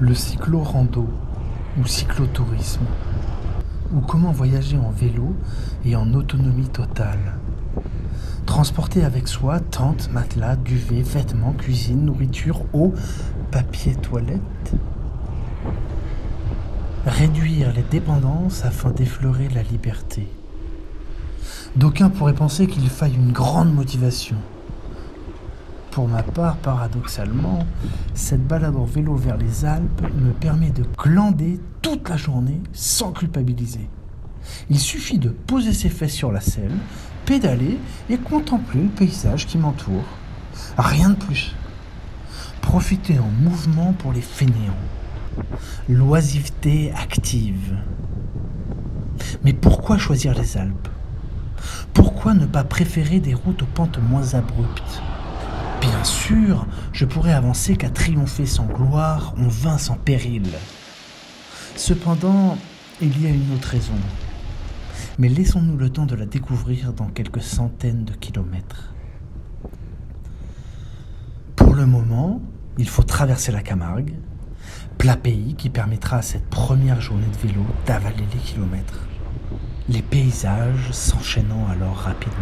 Le cyclo-rando ou cyclotourisme, ou comment voyager en vélo et en autonomie totale. Transporter avec soi tente, matelas, duvet, vêtements, cuisine, nourriture, eau, papier toilette. Réduire les dépendances afin d'effleurer la liberté. D'aucuns pourraient penser qu'il faille une grande motivation. Pour ma part, paradoxalement, cette balade en vélo vers les Alpes me permet de glander toute la journée sans culpabiliser. Il suffit de poser ses fesses sur la selle, pédaler et contempler le paysage qui m'entoure. Rien de plus. Profiter en mouvement pour les fainéants. L'oisiveté active. Mais pourquoi choisir les Alpes ? Pourquoi ne pas préférer des routes aux pentes moins abruptes ? Bien sûr, je pourrais avancer qu'à triompher sans gloire, on vainc sans péril. Cependant, il y a une autre raison. Mais laissons-nous le temps de la découvrir dans quelques centaines de kilomètres. Pour le moment, il faut traverser la Camargue, plat pays qui permettra à cette première journée de vélo d'avaler les kilomètres. Les paysages s'enchaînant alors rapidement.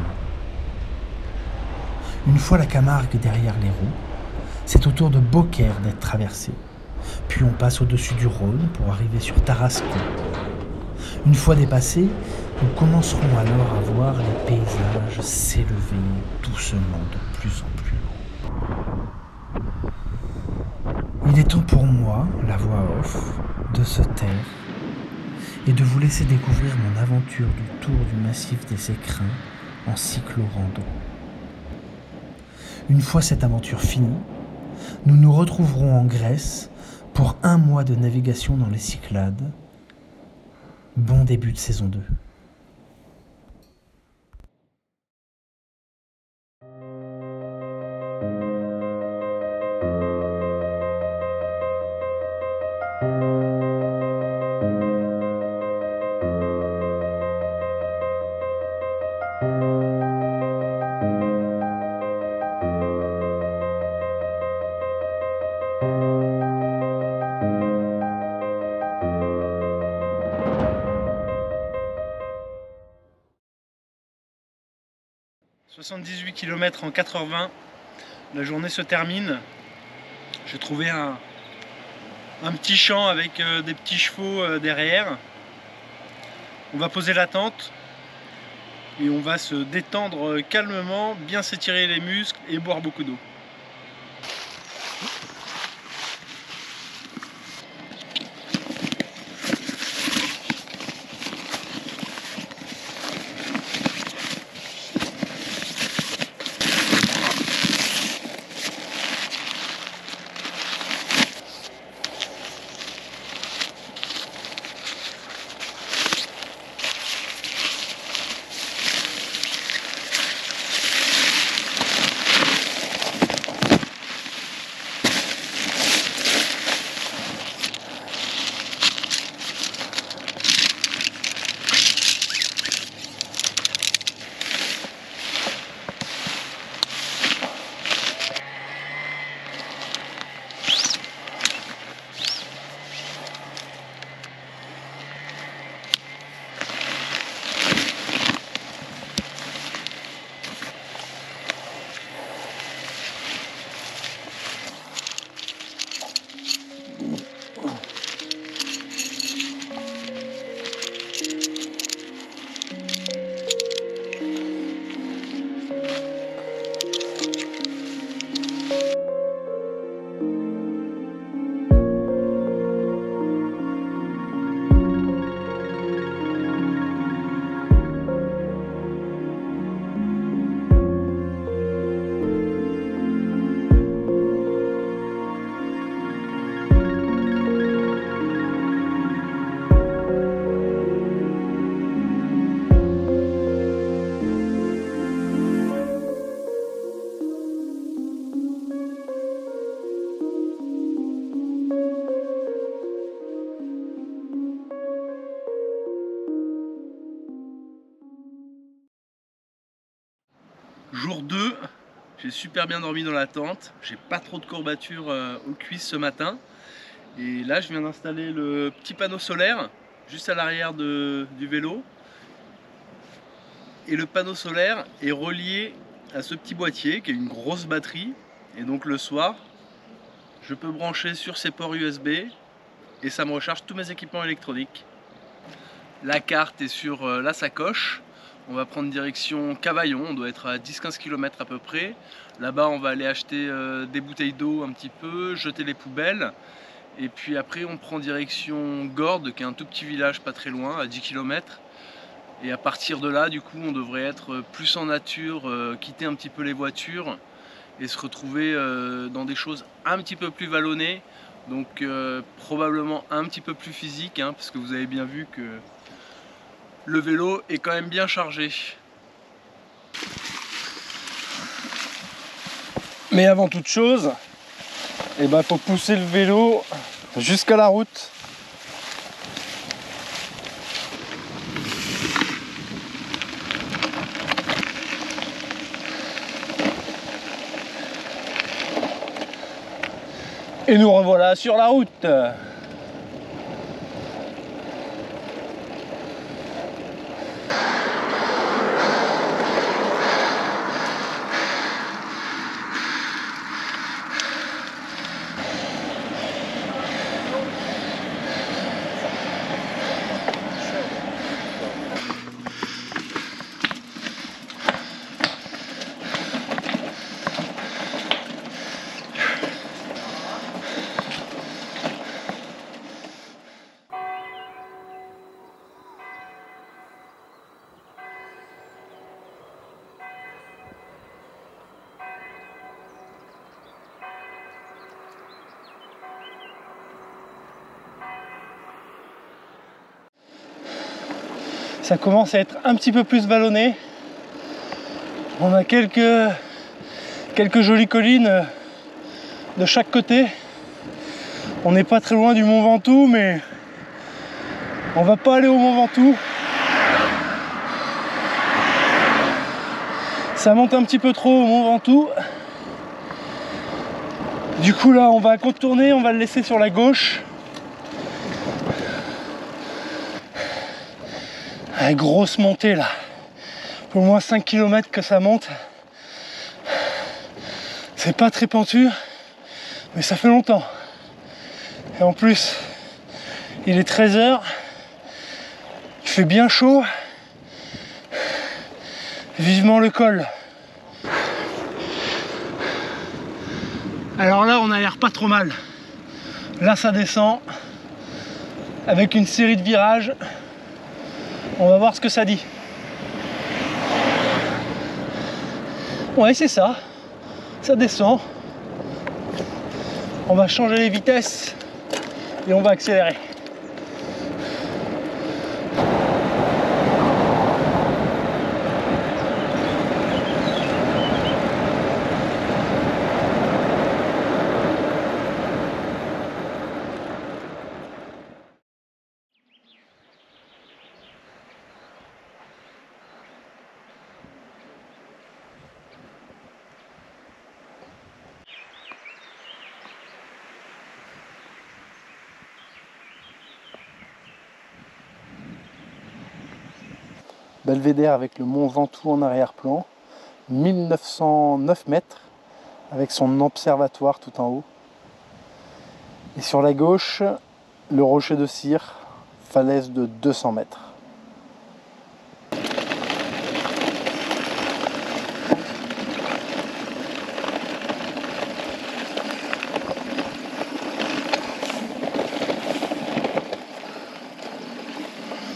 Une fois la Camargue derrière les roues, c'est au tour de Beaucaire d'être traversé. Puis on passe au-dessus du Rhône pour arriver sur Tarascon. Une fois dépassé, nous commencerons alors à voir les paysages s'élever doucement de plus en plus haut. Il est temps pour moi, la voix off, de se taire et de vous laisser découvrir mon aventure du tour du massif des Écrins en cyclo-rando. Une fois cette aventure finie, nous nous retrouverons en Grèce pour 1 mois de navigation dans les Cyclades. Bon début de saison 2. « 78 km en 4h20, la journée se termine. J'ai trouvé un petit champ avec des petits chevaux derrière. On va poser la tente et on va se détendre calmement, bien s'étirer les muscles et boire beaucoup d'eau. Jour 2, j'ai super bien dormi dans la tente, j'ai pas trop de courbatures aux cuisses ce matin Et là je viens d'installer le petit panneau solaire juste à l'arrière du vélo. Et le panneau solaire est relié à ce petit boîtier qui est une grosse batterie. Et donc le soir, je peux brancher sur ces ports USB et ça me recharge tous mes équipements électroniques. La carte est sur la sacoche. On va prendre direction Cavaillon, on doit être à 10-15 km à peu près. Là-bas on va aller acheter des bouteilles d'eau un petit peu, jeter les poubelles. Et puis après on prend direction Gordes, qui est un tout petit village pas très loin, à 10 km. Et à partir de là, du coup, on devrait être plus en nature, quitter un petit peu les voitures et se retrouver dans des choses un petit peu plus vallonnées. Donc probablement un petit peu plus physique, hein, parce que vous avez bien vu que le vélo est quand même bien chargé. Mais avant toute chose, faut pousser le vélo jusqu'à la route. Et nous revoilà sur la route. Ça commence à être un petit peu plus vallonné. On a quelques jolies collines de chaque côté. On n'est pas très loin du Mont Ventoux, mais on va pas aller au Mont Ventoux. Ça monte un petit peu trop au Mont Ventoux. Du coup là on va contourner, on va le laisser sur la gauche. Une grosse montée là. Au moins 5 km que ça monte. C'est pas très pentu, mais ça fait longtemps. Et en plus, il est 13 h, il fait bien chaud. Vivement le col. Alors là, on a l'air pas trop mal. Là, ça descend avec une série de virages. On va voir ce que ça dit. Ouais, c'est ça. Ça descend. On va changer les vitesses et on va accélérer. Belvédère avec le Mont Ventoux en arrière-plan, 1909 mètres avec son observatoire tout en haut. Et sur la gauche, le rocher de Cire, falaise de 200 mètres.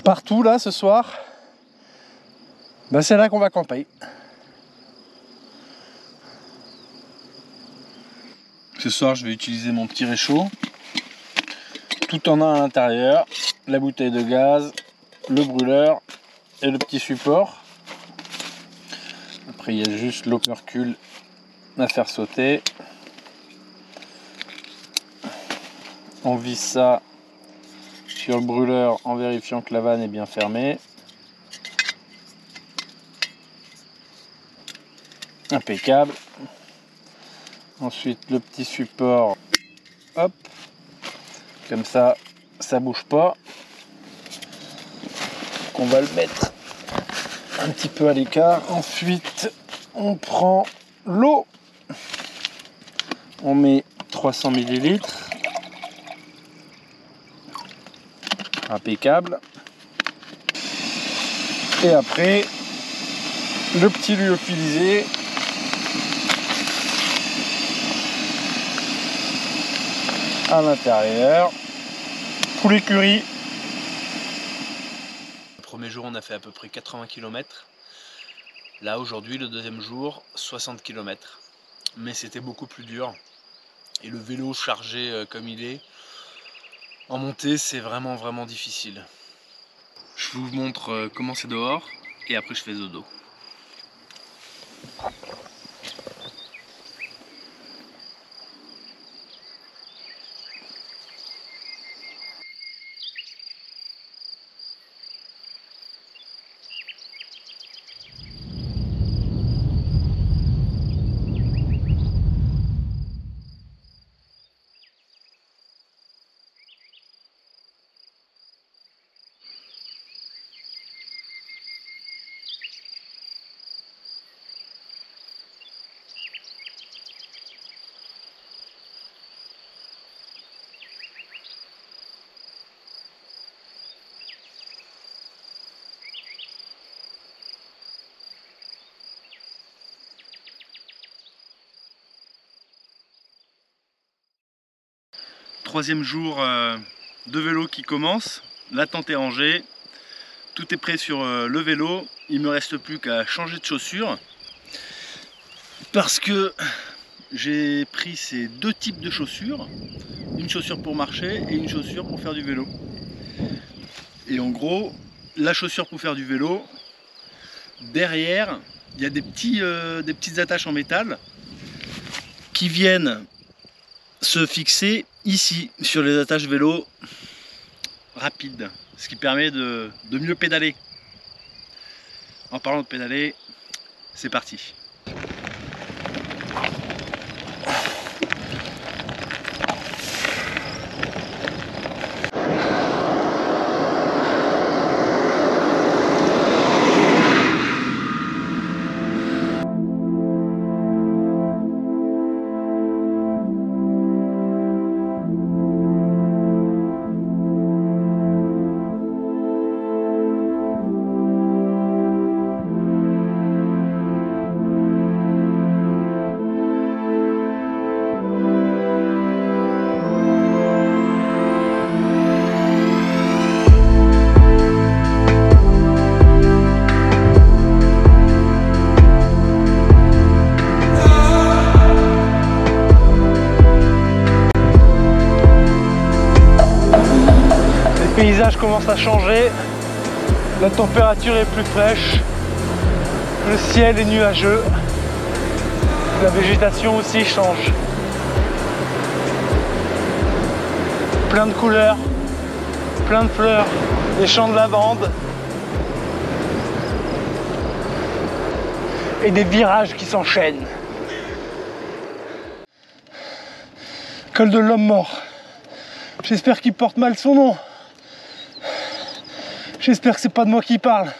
Partout là ce soir, c'est là qu'on va camper. Ce soir je vais utiliser mon petit réchaud. Tout en un à l'intérieur, la bouteille de gaz, le brûleur et le petit support. Après il y a juste l'opercule à faire sauter. On visse ça sur le brûleur en vérifiant que la vanne est bien fermée. Impeccable. Ensuite le petit support, hop, Comme ça bouge pas. On va le mettre un petit peu à l'écart. Ensuite, on prend l'eau. On met 300 ml. Impeccable. Et après, le petit lyophilisé. À l'intérieur. Poulet curry. Le premier jour, on a fait à peu près 80 km. Là, aujourd'hui, le deuxième jour, 60 km. Mais c'était beaucoup plus dur. Et le vélo chargé comme il est, en montée, c'est vraiment difficile. Je vous montre comment c'est dehors et après je fais dodo. Troisième jour de vélo qui commence, la tente est rangée, tout est prêt sur le vélo, il me reste plus qu'à changer de chaussures parce que j'ai pris ces deux types de chaussures, une chaussure pour marcher et une chaussure pour faire du vélo. Et en gros, la chaussure pour faire du vélo, derrière il y a des petites attaches en métal qui viennent se fixer ici sur les attaches vélo rapides, ce qui permet de mieux pédaler. En parlant de pédaler, c'est parti. Le paysage commence à changer, la température est plus fraîche, le ciel est nuageux, la végétation aussi change. Plein de couleurs, plein de fleurs, des champs de lavande et des virages qui s'enchaînent. Col de l'homme mort. J'espère qu'il porte mal son nom. J'espère que c'est pas de moi qui parle.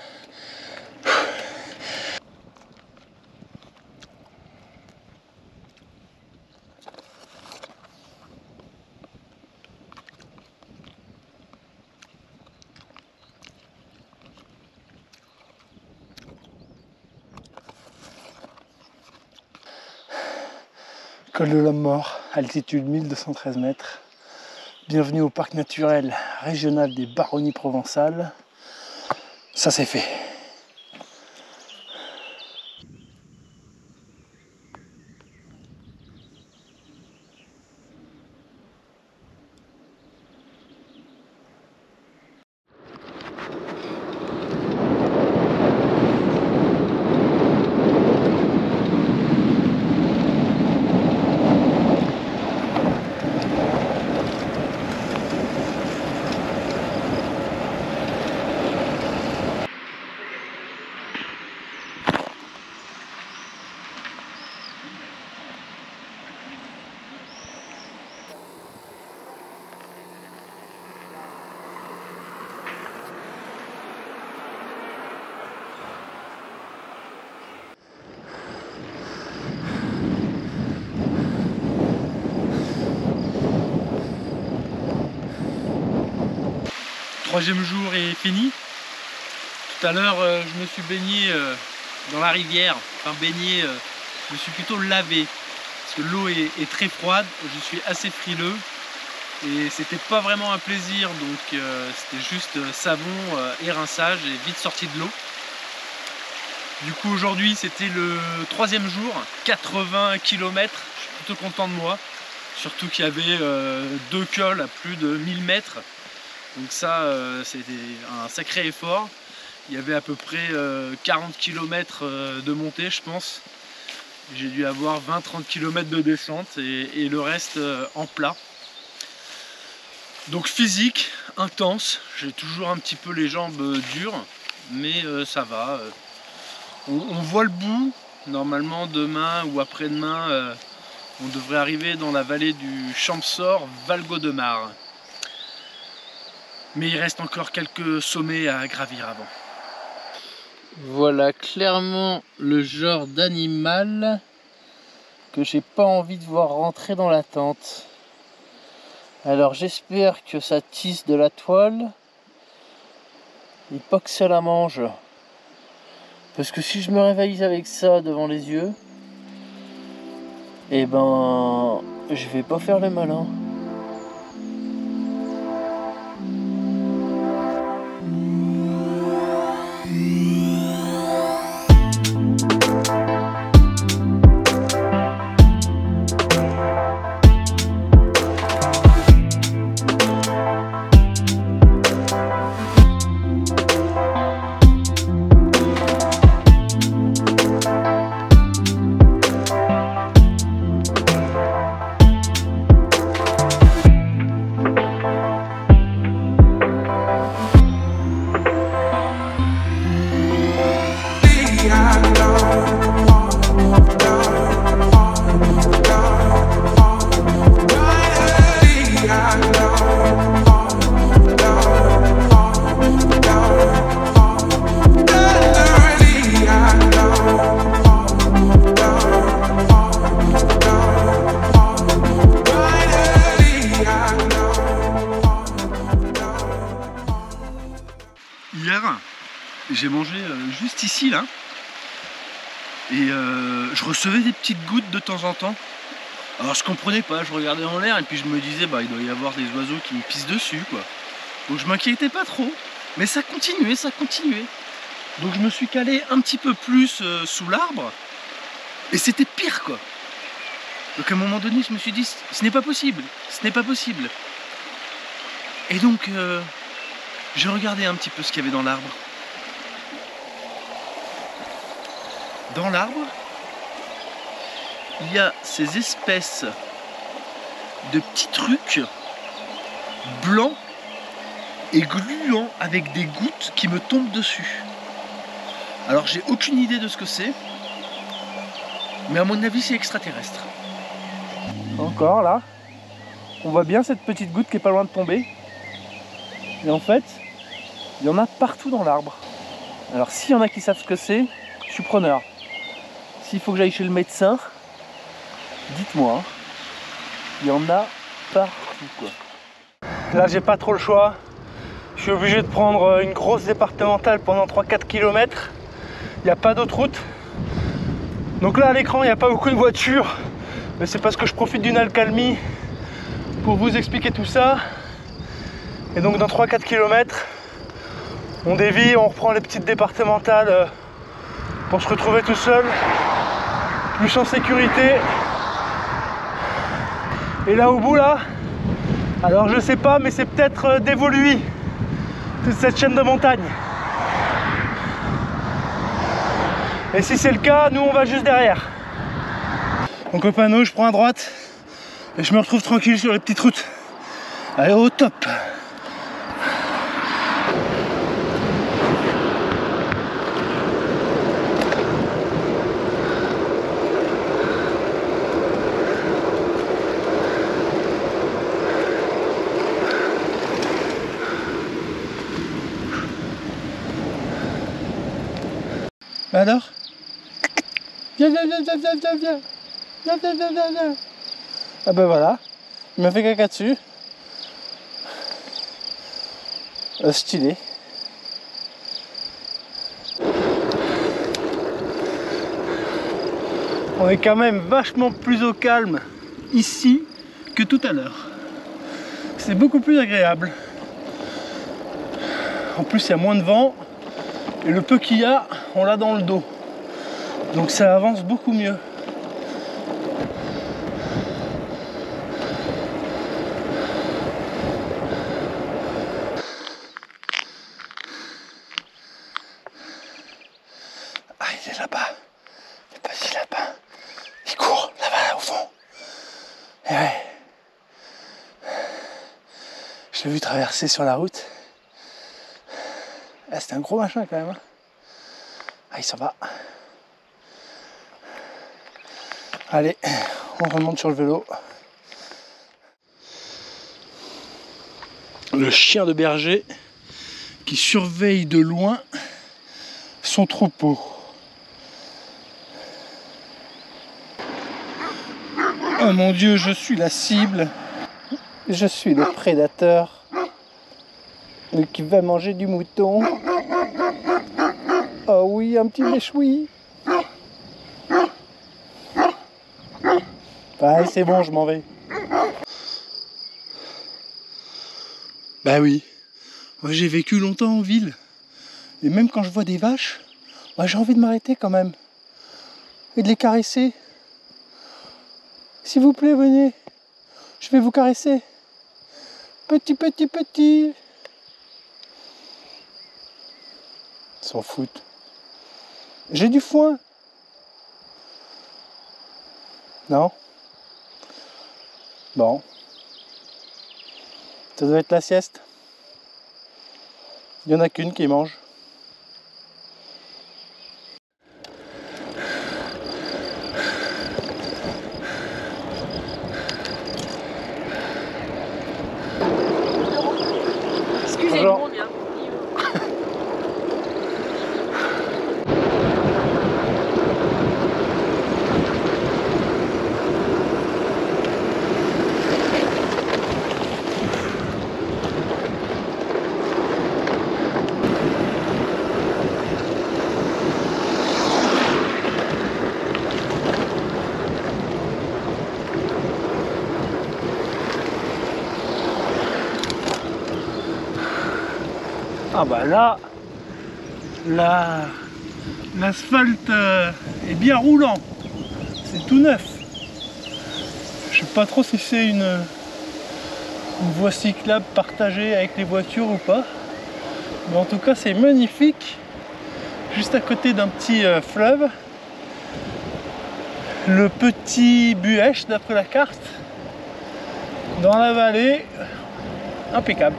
Col de l'homme mort, altitude 1213 mètres. Bienvenue au parc naturel régional des Baronnies provençales. Ça c'est fait. troisième jour est fini. Tout à l'heure, je me suis baigné dans la rivière. Enfin baigné, je me suis plutôt lavé. Parce que l'eau est très froide, je suis assez frileux. Et c'était pas vraiment un plaisir, donc c'était juste savon et rinçage et vite sorti de l'eau. Du coup aujourd'hui c'était le troisième jour, 80 km, je suis plutôt content de moi. Surtout qu'il y avait deux cols à plus de 1000 mètres. Donc ça c'était un sacré effort. Il y avait à peu près 40 km de montée je pense. J'ai dû avoir 20-30 km de descente et le reste en plat. Donc physique, intense, j'ai toujours un petit peu les jambes dures, mais ça va. On voit le bout, normalement demain ou après-demain, on devrait arriver dans la vallée du Champsaur, Val-Godemar. Mais il reste encore quelques sommets à gravir avant. Voilà clairement le genre d'animal que j'ai pas envie de voir rentrer dans la tente. Alors j'espère que ça tisse de la toile et pas que ça la mange. Parce que si je me réveille avec ça devant les yeux, eh ben je vais pas faire le malin. Hier, j'ai mangé juste ici là, et je recevais des petites gouttes de temps en temps. Alors je comprenais pas, je regardais en l'air et puis je me disais bah il doit y avoir des oiseaux qui me pissent dessus quoi. Donc je m'inquiétais pas trop, mais ça continuait, ça continuait. Donc je me suis calé un petit peu plus sous l'arbre et c'était pire quoi. Donc à un moment donné je me suis dit ce n'est pas possible, ce n'est pas possible. Et donc j'ai regardé un petit peu ce qu'il y avait dans l'arbre. Dans l'arbre, il y a ces espèces de petits trucs blancs et gluants avec des gouttes qui me tombent dessus. Alors j'ai aucune idée de ce que c'est, mais à mon avis c'est extraterrestre. Encore là, on voit bien cette petite goutte qui est pas loin de tomber. Et en fait, il y en a partout dans l'arbre. Alors s'il y en a qui savent ce que c'est, je suis preneur. S'il faut que j'aille chez le médecin, dites-moi. Il y en a partout quoi. Là j'ai pas trop le choix. Je suis obligé de prendre une grosse départementale pendant 3-4 km. Il n'y a pas d'autre route. Donc là à l'écran il n'y a pas beaucoup de voitures. Mais c'est parce que je profite d'une accalmie pour vous expliquer tout ça. Et donc dans 3-4 km, on dévie, on reprend les petites départementales pour se retrouver tout seul, plus en sécurité. Et là au bout là, alors je sais pas, mais c'est peut-être d'Évoluy, toute cette chaîne de montagne. Et si c'est le cas, nous on va juste derrière. Donc au panneau, je prends à droite et je me retrouve tranquille sur les petites routes. Allez, au top! Alors? Viens. Ah ben voilà, il m'a fait caca dessus. Stylé. On est quand même vachement plus au calme ici que tout à l'heure. C'est beaucoup plus agréable. En plus, il y a moins de vent et le peu qu'il y a, on l'a dans le dos. Donc ça avance beaucoup mieux. Ah, il est là-bas. Le petit lapin. Il court là-bas, au fond. Et ouais. Je l'ai vu traverser sur la route. Ah, c'était un gros machin quand même. Hein. Ah, il s'en va. Allez, on remonte sur le vélo. Le chien de berger qui surveille de loin son troupeau. Oh mon Dieu, je suis la cible. Je suis le prédateur. Qui va manger du mouton. Oh oui, un petit méchoui. Ah, c'est bon, je m'en vais. Bah oui, moi j'ai vécu longtemps en ville. Et même quand je vois des vaches, moi j'ai envie de m'arrêter quand même. Et de les caresser. S'il vous plaît, venez. Je vais vous caresser. Petit, petit, petit. Ils s'en foutent. J'ai du foin. Non? Bon. Ça doit être la sieste. Il n'y en a qu'une qui mange. Excusez-moi bien. Ah bah là, l'asphalte est bien roulant, c'est tout neuf. Je sais pas trop si c'est une voie cyclable partagée avec les voitures ou pas, mais en tout cas c'est magnifique, juste à côté d'un petit fleuve, le petit Buèche d'après la carte, dans la vallée, impeccable.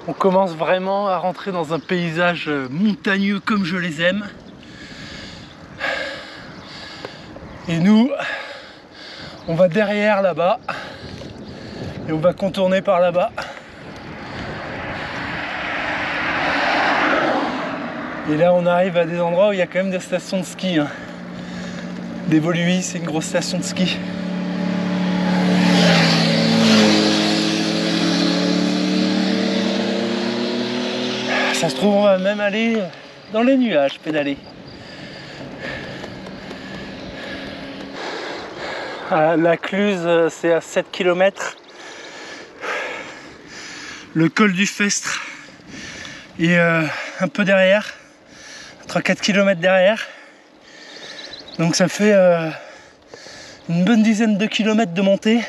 On commence vraiment à rentrer dans un paysage montagneux comme je les aime. Et nous, on va derrière là-bas. Et on va contourner par là-bas. Et là, on arrive à des endroits où il y a quand même des stations de ski. Hein. Des Voluy, c'est une grosse station de ski. Ça se trouve, on va même aller dans les nuages, pédaler. La Cluse, c'est à 7 km. Le col du Festre est un peu derrière, 3-4 km derrière. Donc ça fait une bonne dizaine de kilomètres de montée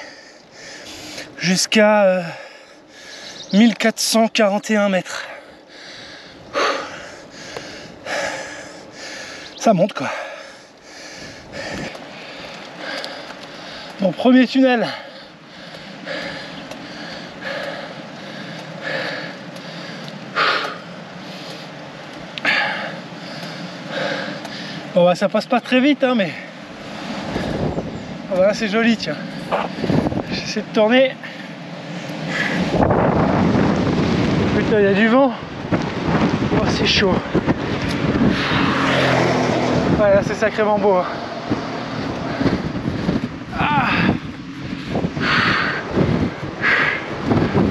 jusqu'à 1441 mètres. Ça monte quoi. Mon premier tunnel. Bon bah ça passe pas très vite hein, mais oh, voilà, c'est joli tiens. J'essaie de tourner. Putain, il y a du vent. Oh c'est chaud. Ouais, là c'est sacrément beau. Hein. Ah.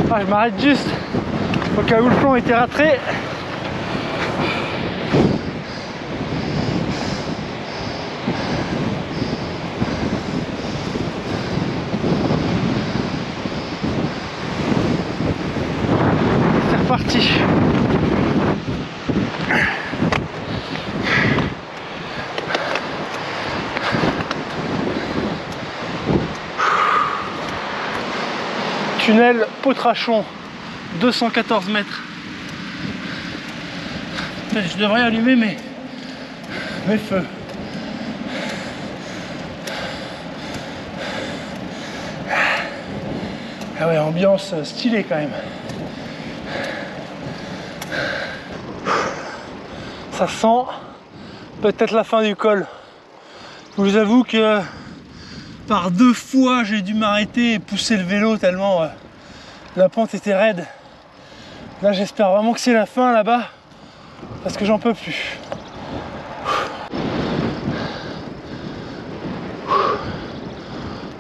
Ah, je m'arrête juste Au cas où le plan était raté. C'est reparti. Tunnel Potrachon, 214 mètres. Je devrais allumer mes feux. Ah ouais, ambiance stylée quand même. Ça sent peut-être la fin du col. Je vous avoue que par 2 fois j'ai dû m'arrêter et pousser le vélo tellement la pente était raide. Là j'espère vraiment que c'est la fin là-bas parce que j'en peux plus.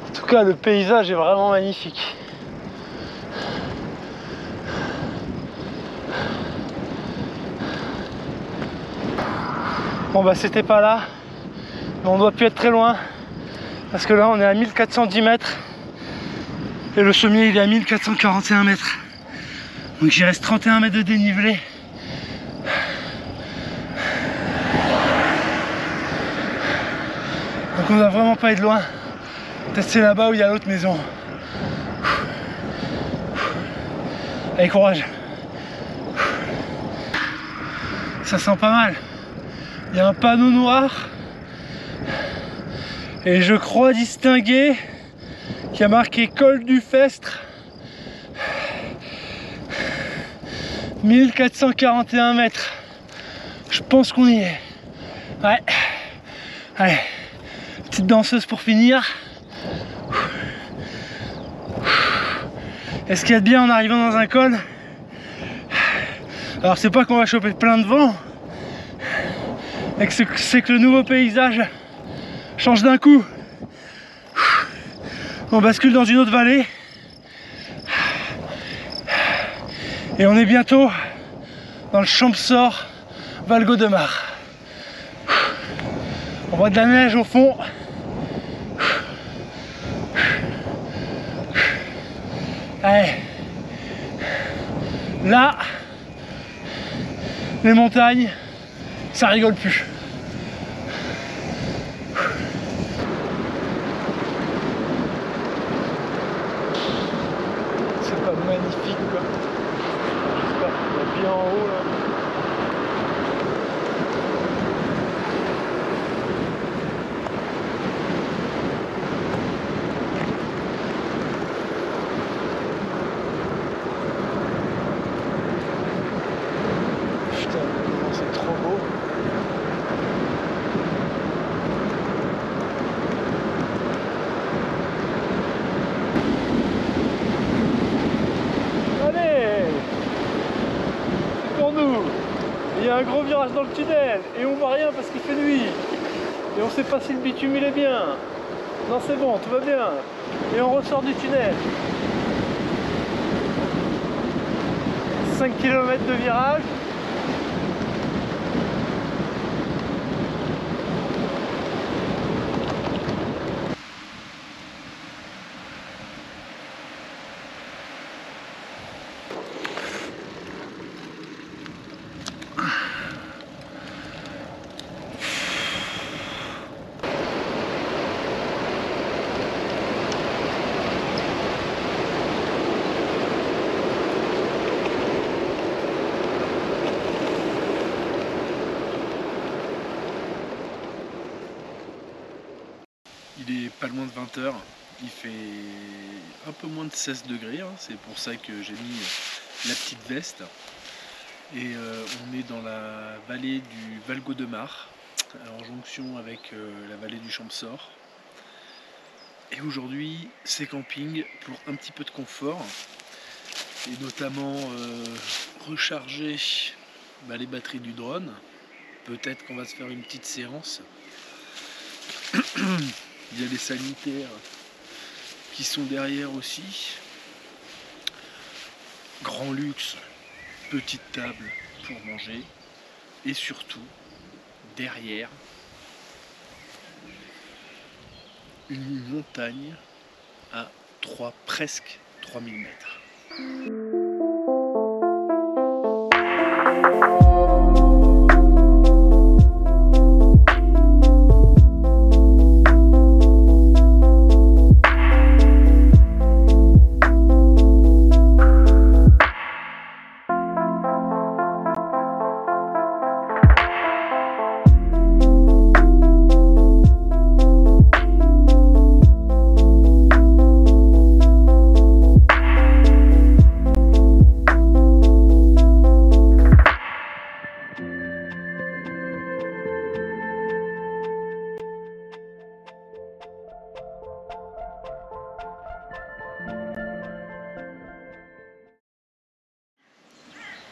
En tout cas le paysage est vraiment magnifique. Bon bah c'était pas là, mais on doit plus être très loin parce que là on est à 1410 mètres et le sommet il est à 1441 mètres. Donc il reste 31 mètres de dénivelé. Donc on doit vraiment pas être loin. Peut-être c'est là-bas où il y a l'autre maison. Allez, courage. Ça sent pas mal. Il y a un panneau noir et je crois distinguer qu'il y a marqué col du Festre, 1441 mètres. Je pense qu'on y est. Ouais. Allez, petite danseuse pour finir. Et ce qu'il y a de bien en arrivant dans un col, alors c'est pas qu'on va choper plein de vent, c'est que le nouveau paysage change d'un coup. On bascule dans une autre vallée et on est bientôt dans le Champsaur Val-Gaudemar. On voit de la neige au fond. Allez. Là, les montagnes, ça rigole plus. C'est pas magnifique quoi. J'espère qu'il y a bien en haut là. Putain, c'est trop beau. Il y a un gros virage dans le tunnel et on voit rien parce qu'il fait nuit et on sait pas si le bitume il est bien. Non, c'est bon, tout va bien et on ressort du tunnel. 5 km de virage. Il est pas loin de 20 h, il fait un peu moins de 16 degrés, hein. C'est pour ça que j'ai mis la petite veste. Et on est dans la vallée du Val-Gaudemar, en jonction avec la vallée du Champsaur. Et aujourd'hui c'est camping pour un petit peu de confort, et notamment recharger les batteries du drone. Peut-être qu'on va se faire une petite séance. Il y a les sanitaires qui sont derrière aussi. Grand luxe, petite table pour manger et surtout derrière une montagne à presque 3000 mètres.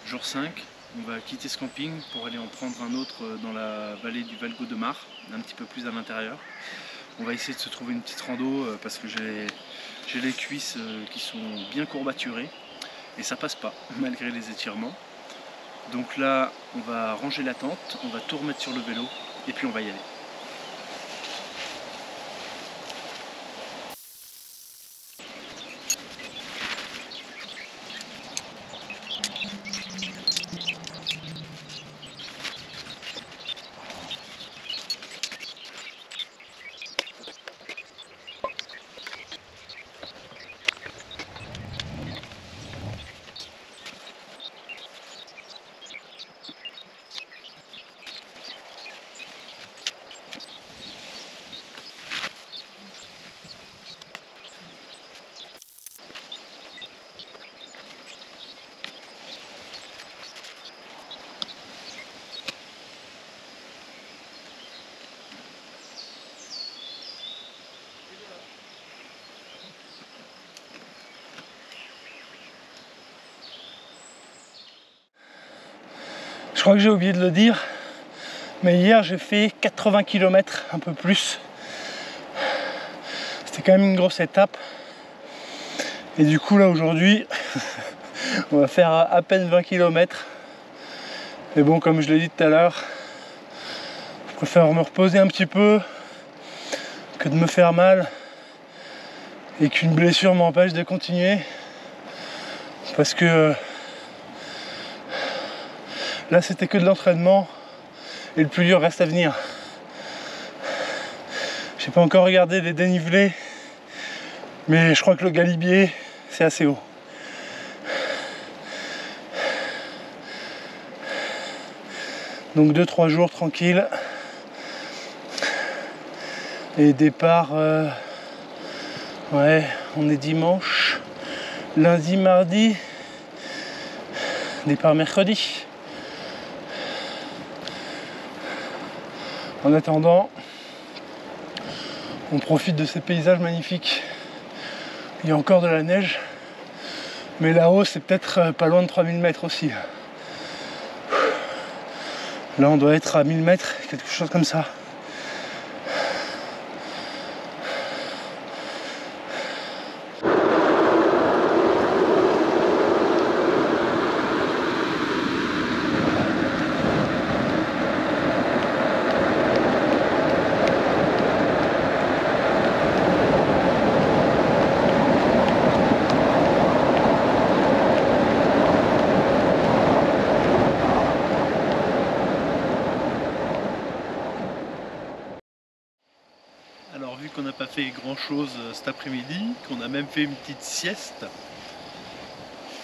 Jour 5, on va quitter ce camping pour aller en prendre un autre dans la vallée du Val Godemar, un petit peu plus à l'intérieur. On va essayer de se trouver une petite rando parce que j'ai les cuisses qui sont bien courbaturées et ça passe pas malgré les étirements. Donc là, on va ranger la tente, on va tout remettre sur le vélo et puis on va y aller. Je crois que j'ai oublié de le dire, mais hier j'ai fait 80 km, un peu plus. C'était quand même une grosse étape. Et du coup là aujourd'hui, on va faire à peine 20 km. Mais bon, comme je l'ai dit tout à l'heure, je préfère me reposer un petit peu que de me faire mal et qu'une blessure m'empêche de continuer. Parce que là c'était que de l'entraînement et le plus dur reste à venir. J'ai pas encore regardé les dénivelés, mais je crois que le Galibier c'est assez haut. Donc 2-3 jours tranquille. Et départ, ouais, on est dimanche, lundi, mardi, départ mercredi. En attendant, on profite de ces paysages magnifiques. Il y a encore de la neige, mais là-haut c'est peut-être pas loin de 3000 mètres aussi. Là on doit être à 1000 mètres, quelque chose comme ça. Alors vu qu'on n'a pas fait grand chose cet après-midi, qu'on a même fait une petite sieste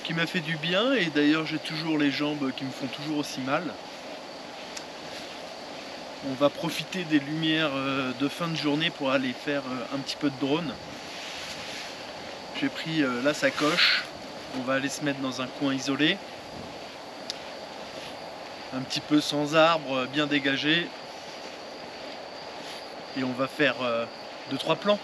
qui m'a fait du bien, et d'ailleurs j'ai toujours les jambes qui me font toujours aussi mal, on va profiter des lumières de fin de journée pour aller faire un petit peu de drone. J'ai pris la sacoche, on va aller se mettre dans un coin isolé, un petit peu sans arbres, bien dégagé. Et on va faire 2-3 plans.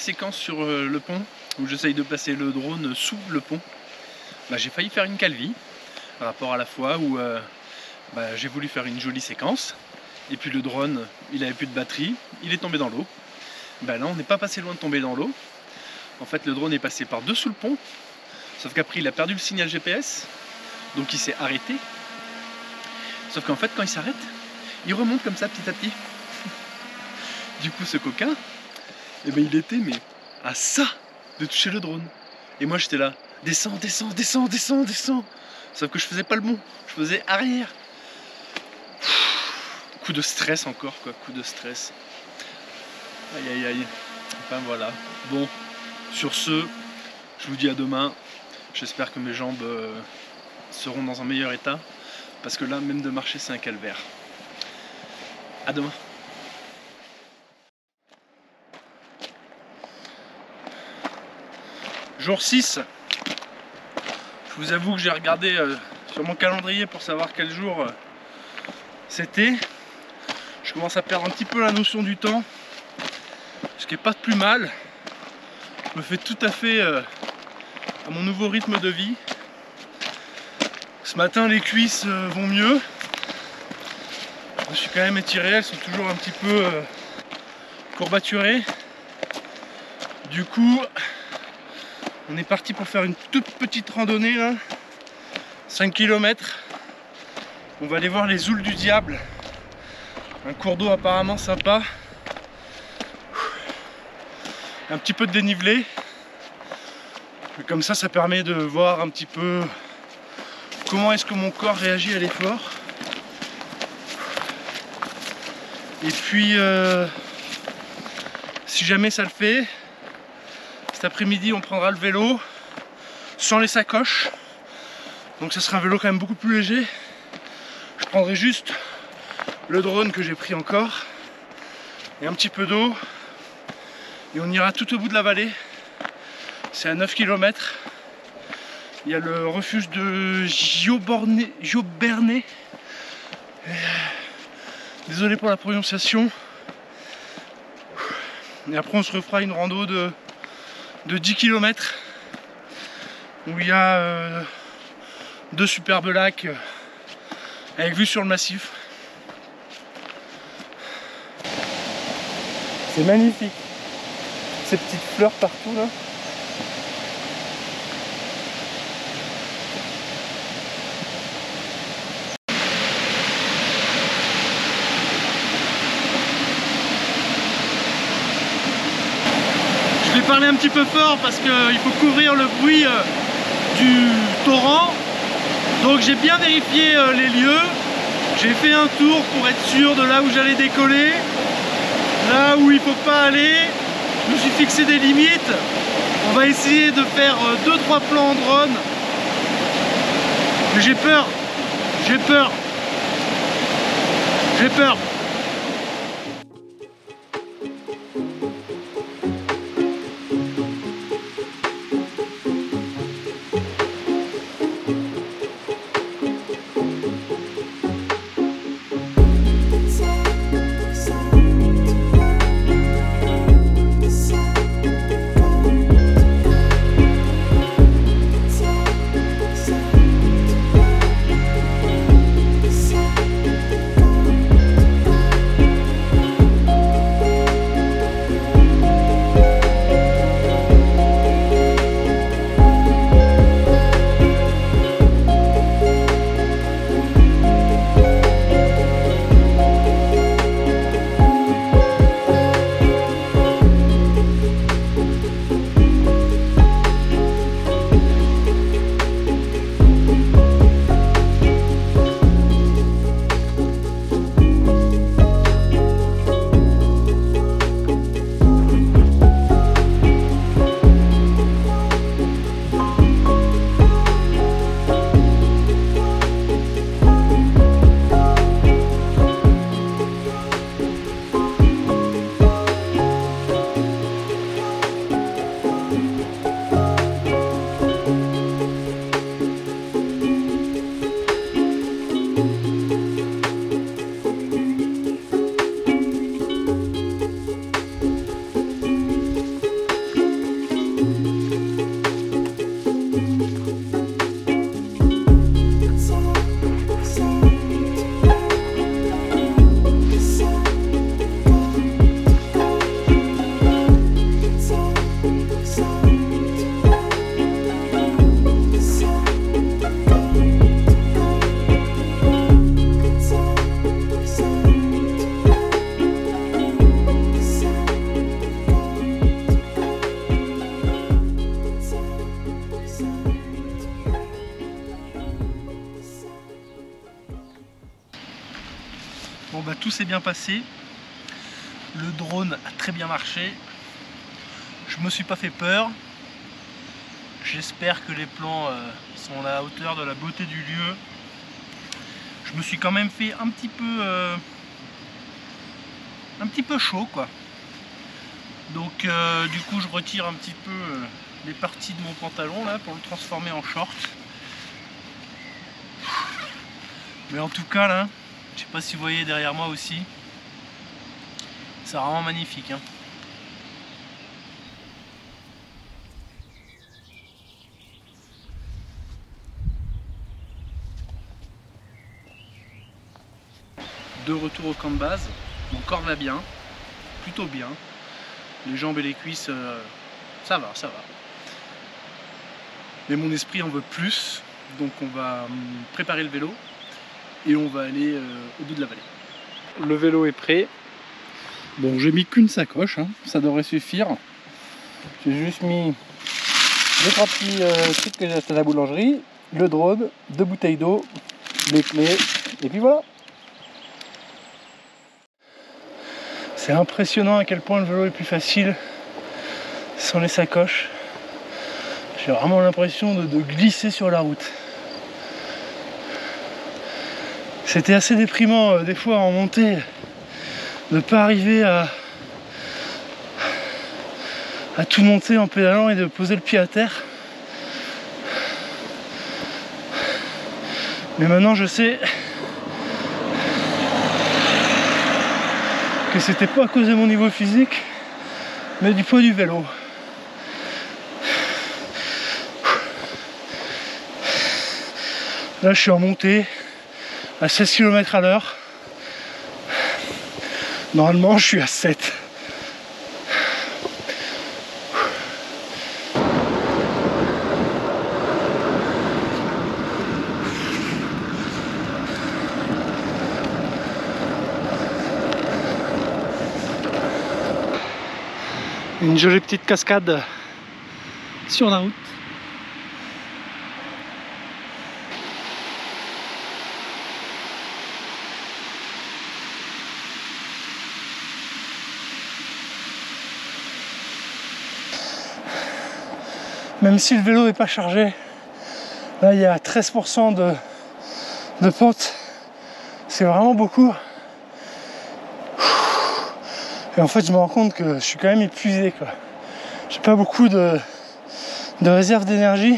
séquence sur le pont où j'essaye de placer le drone sous le pont, j'ai failli faire une calvie par rapport à la fois où j'ai voulu faire une jolie séquence et puis le drone il avait plus de batterie, il est tombé dans l'eau. Là on n'est pas passé loin de tomber dans l'eau. En fait le drone est passé par dessous le pont, sauf qu'après il a perdu le signal GPS, donc il s'est arrêté. Sauf qu'en fait quand il s'arrête, il remonte comme ça petit à petit. Du coup ce coquin, il était mais à ça de toucher le drone. Et moi j'étais là, descends, descends, descends, descends, descends. Sauf que je faisais pas le bon, je faisais arrière. Coup de stress encore quoi, coup de stress. Aïe aïe aïe. Enfin voilà. Bon, sur ce, je vous dis à demain. J'espère que mes jambes seront dans un meilleur état. Parce que là, même de marcher, c'est un calvaire. À demain. Jour 6. Je vous avoue que j'ai regardé sur mon calendrier pour savoir quel jour c'était. Je commence à perdre un petit peu la notion du temps. Ce qui n'est pas de plus mal. Je me fais tout à fait à mon nouveau rythme de vie. Ce matin les cuisses vont mieux. Je me suis quand même étiré, elles sont toujours un petit peu courbaturées. Du coup, on est parti pour faire une toute petite randonnée là, 5 km. On va aller voir les Oules du Diable. Un cours d'eau apparemment sympa. Un petit peu de dénivelé. Et comme ça, ça permet de voir un petit peu comment est-ce que mon corps réagit à l'effort. Et puis, si jamais ça le fait, cet après-midi, on prendra le vélo sans les sacoches. Donc ça sera un vélo quand même beaucoup plus léger. Je prendrai juste le drone que j'ai pris encore et un petit peu d'eau. Et on ira tout au bout de la vallée. C'est à 9 km. Il y a le refuge de Giobernè. Désolé pour la prononciation. Et après on se refera une rando de 10 km où il y a Deux superbes lacs avec vue sur le massif. C'est magnifique. Ces petites fleurs partout là. Je vais parler un petit peu fort parce qu'il faut couvrir le bruit du torrent. Donc j'ai bien vérifié les lieux. J'ai fait un tour pour être sûr de là où j'allais décoller. Là où il ne faut pas aller. Je me suis fixé des limites. On va essayer de faire 2-3 plans en drone. Mais j'ai peur. J'ai peur. J'ai peur. Bon bah tout s'est bien passé, le drone a très bien marché, je me suis pas fait peur, j'espère que les plans sont à la hauteur de la beauté du lieu. Je me suis quand même fait un petit peu chaud quoi, donc du coup je retire un petit peu les parties de mon pantalon là pour le transformer en short, mais en tout cas là, je sais pas si vous voyez derrière moi aussi, c'est vraiment magnifique hein. De retour au camp de base, mon corps va bien, plutôt bien, les jambes et les cuisses, ça va. Mais mon esprit en veut plus, donc on va préparer le vélo et on va aller au bout de la vallée. Le vélo est prêt. Bon, j'ai mis qu'une sacoche, hein, ça devrait suffire. J'ai juste mis 2-3 petits trucs que j'ai acheté à la boulangerie, le drone, 2 bouteilles d'eau, les clés, et puis voilà. C'est impressionnant à quel point le vélo est plus facile sans les sacoches. J'ai vraiment l'impression de glisser sur la route. C'était assez déprimant des fois en montée de ne pas arriver à tout monter en pédalant et de poser le pied à terre. Mais maintenant je sais que c'était pas à cause de mon niveau physique, mais du poids du vélo. Là je suis en montée à 16 km/h. Normalement je suis à 7. Une jolie petite cascade sur la route. Même si le vélo n'est pas chargé, là il y a 13% de pente. C'est vraiment beaucoup. Et en fait je me rends compte que je suis quand même épuisé, quoi. J'ai pas beaucoup de réserve d'énergie.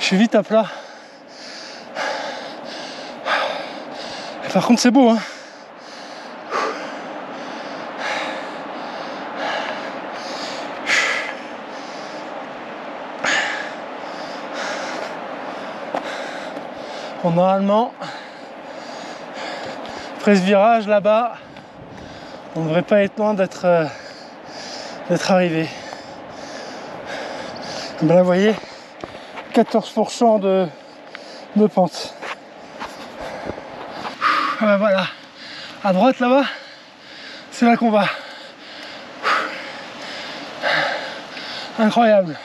Je suis vite à plat. Et par contre c'est beau, hein. Bon, normalement, après ce virage là-bas, on ne devrait pas être loin d'être arrivé. Ben là, vous voyez, 14% de pente. Voilà, à droite là-bas, c'est là qu'on va. Incroyable,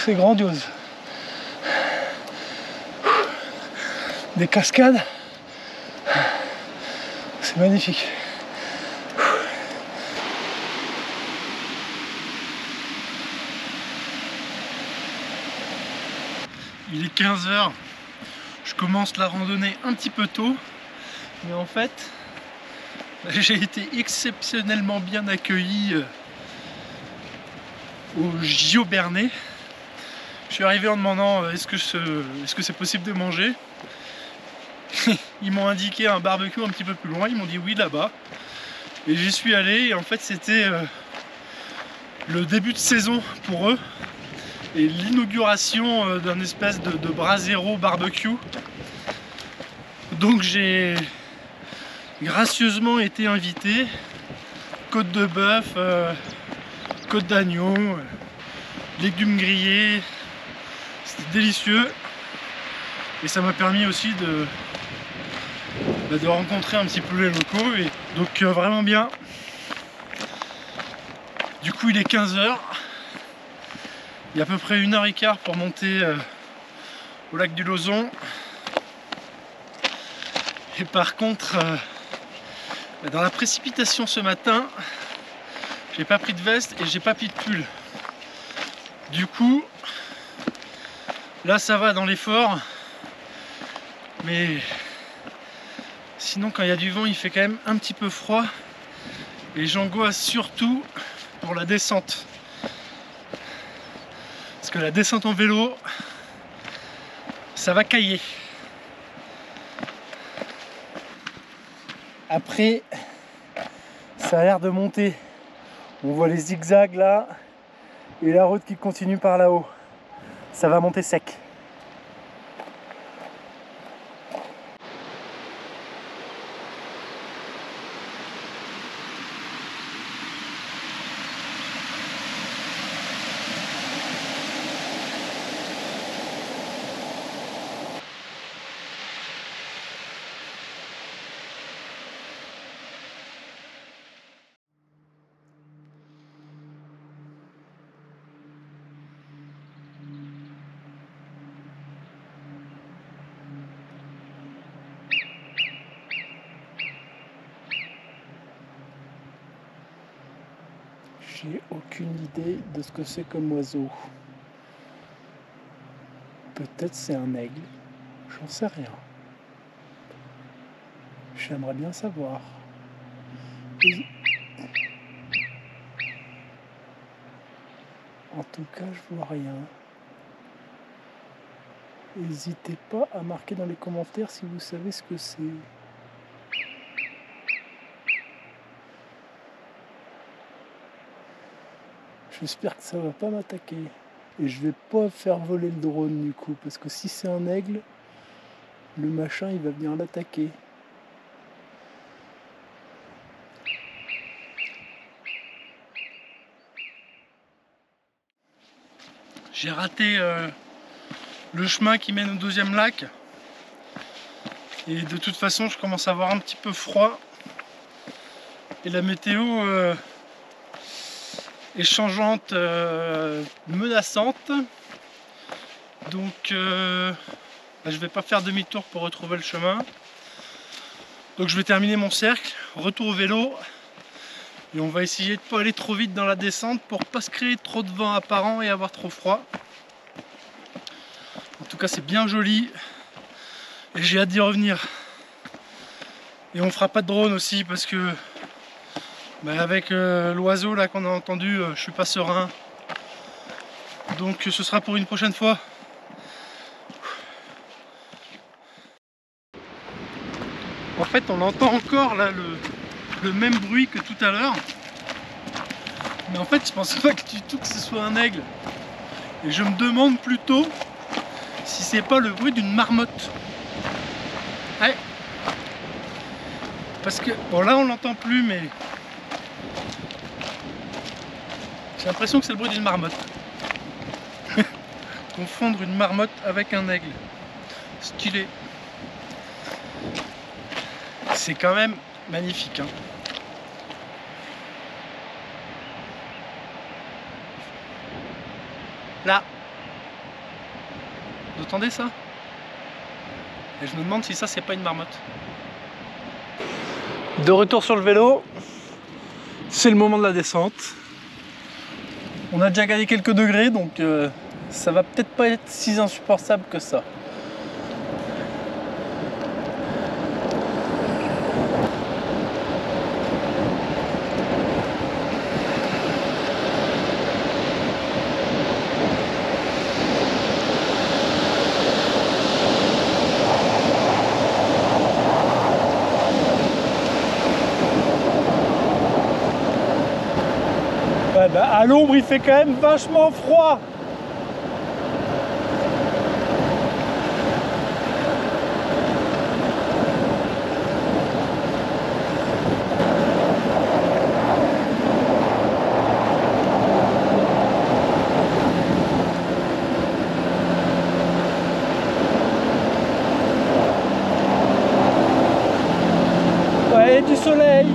c'est grandiose. Des cascades, c'est magnifique. Il est 15 h, je commence la randonnée un petit peu tôt, mais en fait j'ai été exceptionnellement bien accueilli au JO Bernay. Je suis arrivé en demandant est-ce que c'est possible de manger. Ils m'ont indiqué un barbecue un petit peu plus loin, ils m'ont dit oui là-bas. Et j'y suis allé et en fait c'était le début de saison pour eux et l'inauguration d'un espèce de brasero barbecue. Donc j'ai gracieusement été invité, côte de bœuf, côte d'agneau, légumes grillés, c'était délicieux et ça m'a permis aussi de rencontrer un petit peu les locaux et donc vraiment bien. Du coup il est 15 h, il y a à peu près 1h15 pour monter au lac du Lauzon. Et par contre dans la précipitation ce matin, j'ai pas pris de veste et j'ai pas pris de pull. Du coup là ça va dans l'effort, mais sinon quand il y a du vent il fait quand même un petit peu froid et j'angoisse surtout pour la descente. Parce que la descente en vélo, ça va cailler. Après, ça a l'air de monter. On voit les zigzags là et la route qui continue par là-haut. Ça va monter sec. J'ai aucune idée de ce que c'est comme oiseau. Peut-être c'est un aigle, j'en sais rien. J'aimerais bien savoir. En tout cas, je vois rien. N'hésitez pas à marquer dans les commentaires si vous savez ce que c'est. J'espère que ça va pas m'attaquer. Et je vais pas faire voler le drone du coup, parce que si c'est un aigle, le machin il va venir l'attaquer. J'ai raté le chemin qui mène au deuxième lac. Et de toute façon, je commence à avoir un petit peu froid. Et la météo est changeante, menaçante. Donc je vais pas faire demi-tour pour retrouver le chemin. Donc je vais terminer mon cercle, retour au vélo. Et on va essayer de pas aller trop vite dans la descente pour pas se créer trop de vent apparent et avoir trop froid. En tout cas c'est bien joli. Et j'ai hâte d'y revenir. Et on fera pas de drone aussi parce que avec l'oiseau là qu'on a entendu, je suis pas serein. Donc ce sera pour une prochaine fois. En fait on entend encore là le même bruit que tout à l'heure. Mais en fait je pense pas du tout que ce soit un aigle. Et je me demande plutôt si c'est pas le bruit d'une marmotte. Ouais. Parce que, bon là on l'entend plus mais j'ai l'impression que c'est le bruit d'une marmotte. Confondre une marmotte avec un aigle. Stylé. C'est quand même magnifique. Hein. Là. Vous entendez ça? Et je me demande si ça c'est pas une marmotte. De retour sur le vélo. C'est le moment de la descente. On a déjà gagné quelques degrés donc ça va peut-être pas être si insupportable que ça. À l'ombre il fait quand même vachement froid. Ouais, du soleil.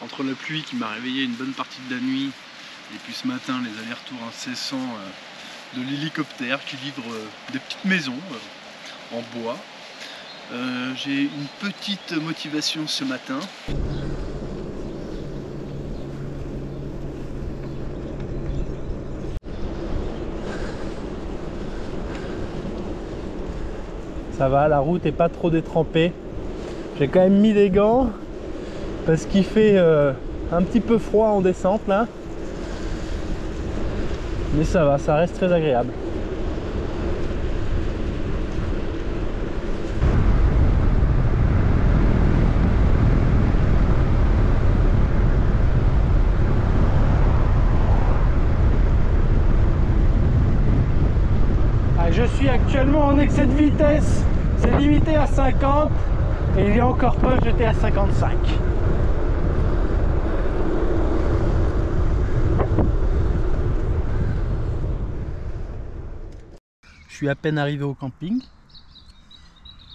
Entre la pluie qui m'a réveillé une bonne partie de la nuit et puis ce matin les allers-retours incessants de l'hélicoptère qui livre des petites maisons en bois, J'ai une petite motivation ce matin. Ça va, la route est pas trop détrempée. J'ai quand même mis des gants parce qu'il fait un petit peu froid en descente là. Mais ça va, ça reste très agréable. Je suis actuellement en excès de vitesse, c'est limité à 50 et il y a encore peu, j'étais à 55. Je suis à peine arrivé au camping,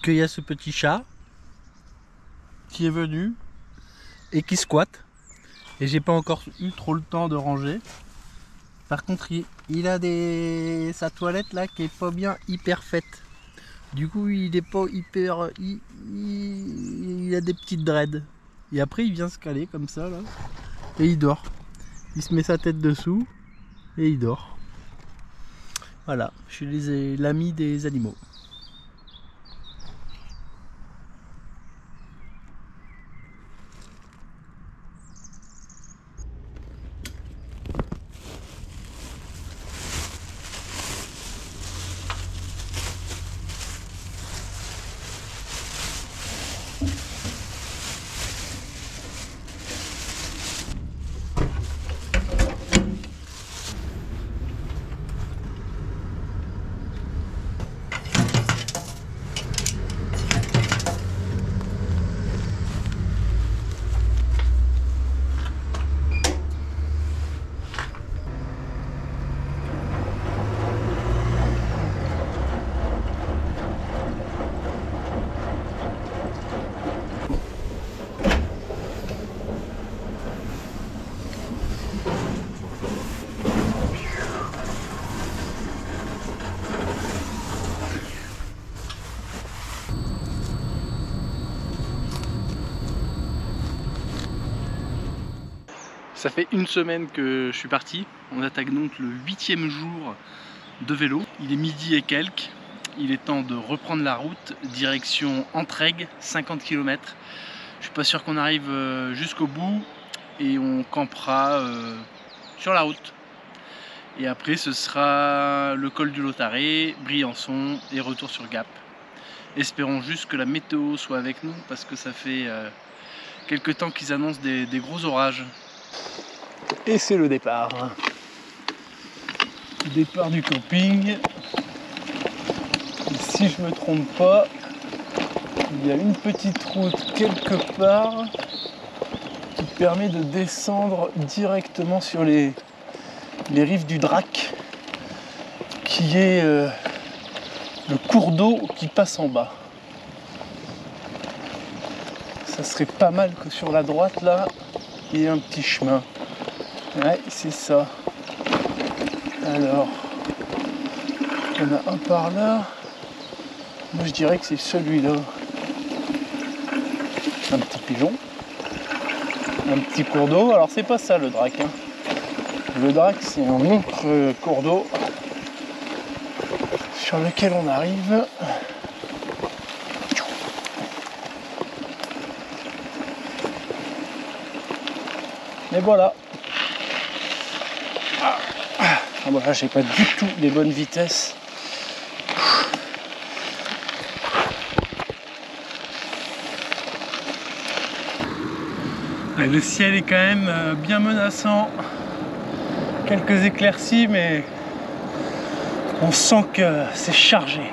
qu'il y a ce petit chat qui est venu et qui squatte et j'ai pas encore eu trop le temps de ranger. Par contre, il a sa toilette là qui est pas bien hyper faite. Du coup, il est pas hyper. Il a des petites dreads. Et après, il vient se caler comme ça là. Et il dort. Il se met sa tête dessous et il dort. Voilà, je suis l'ami des animaux. Ça fait une semaine que je suis parti. On attaque donc le 8e jour de vélo. Il est midi et quelques. Il est temps de reprendre la route, direction Entraigues, 50 km. Je suis pas sûr qu'on arrive jusqu'au bout et on campera sur la route. Et après ce sera le col du Lautaret, Briançon et retour sur Gap. Espérons juste que la météo soit avec nous parce que ça fait quelques temps qu'ils annoncent des gros orages. Et c'est le départ. Le départ du camping. Et si je me trompe pas, il y a une petite route quelque part qui permet de descendre directement sur les rives du Drac, qui est le cours d'eau qui passe en bas. Ça serait pas mal que sur la droite là, il y ait un petit chemin. Ouais, c'est ça. Alors, il y en a un par là. Moi je dirais que c'est celui-là. Un petit pigeon. Un petit cours d'eau. Alors c'est pas ça le Drac. Hein. Le Drac c'est un autre cours d'eau sur lequel on arrive. Et voilà. Ah, voilà, j'ai pas du tout les bonnes vitesses. Le ciel est quand même bien menaçant. Quelques éclaircies, mais on sent que c'est chargé.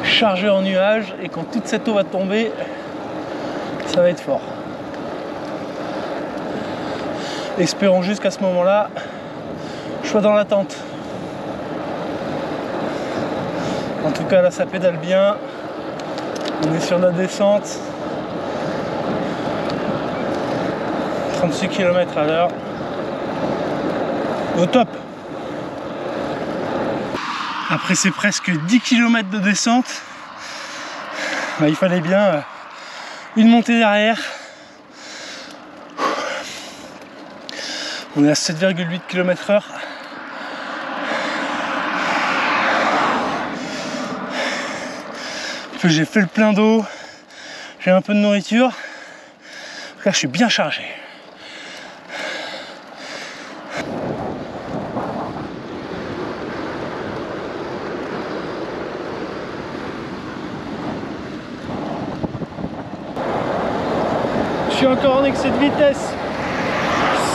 Chargé en nuages, et quand toute cette eau va tomber, ça va être fort. Espérons juste qu'à ce moment-là, je sois dans l'attente. En tout cas, là, ça pédale bien. On est sur la descente. 36 km/h. Au top. Après ces presque 10 km de descente, bah, il fallait bien une montée derrière. On est à 7,8 km/h. J'ai fait le plein d'eau, j'ai un peu de nourriture. Là, je suis bien chargé. Je suis encore en excès de vitesse.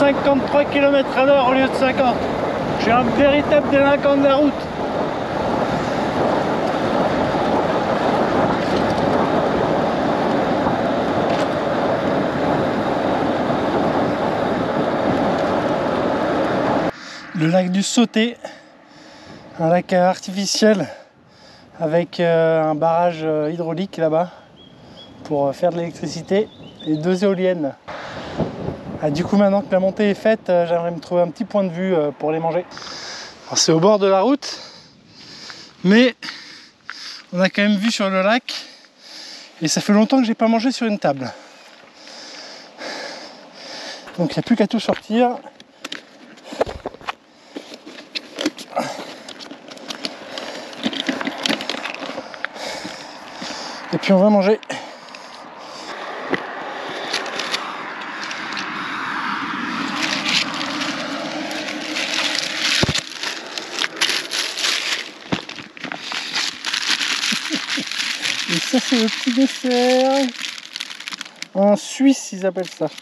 53 km/h au lieu de 50. Je suis un véritable délinquant de la route. Le lac du Sauté, un lac artificiel avec un barrage hydraulique là-bas pour faire de l'électricité et 2 éoliennes. Ah, du coup, maintenant que la montée est faite, j'aimerais me trouver un petit point de vue pour les manger. C'est au bord de la route, mais on a quand même vue sur le lac et ça fait longtemps que j'ai pas mangé sur une table. Donc il n'y a plus qu'à tout sortir. Et puis on va manger. Et ça c'est le petit dessert. En Suisse ils appellent ça. –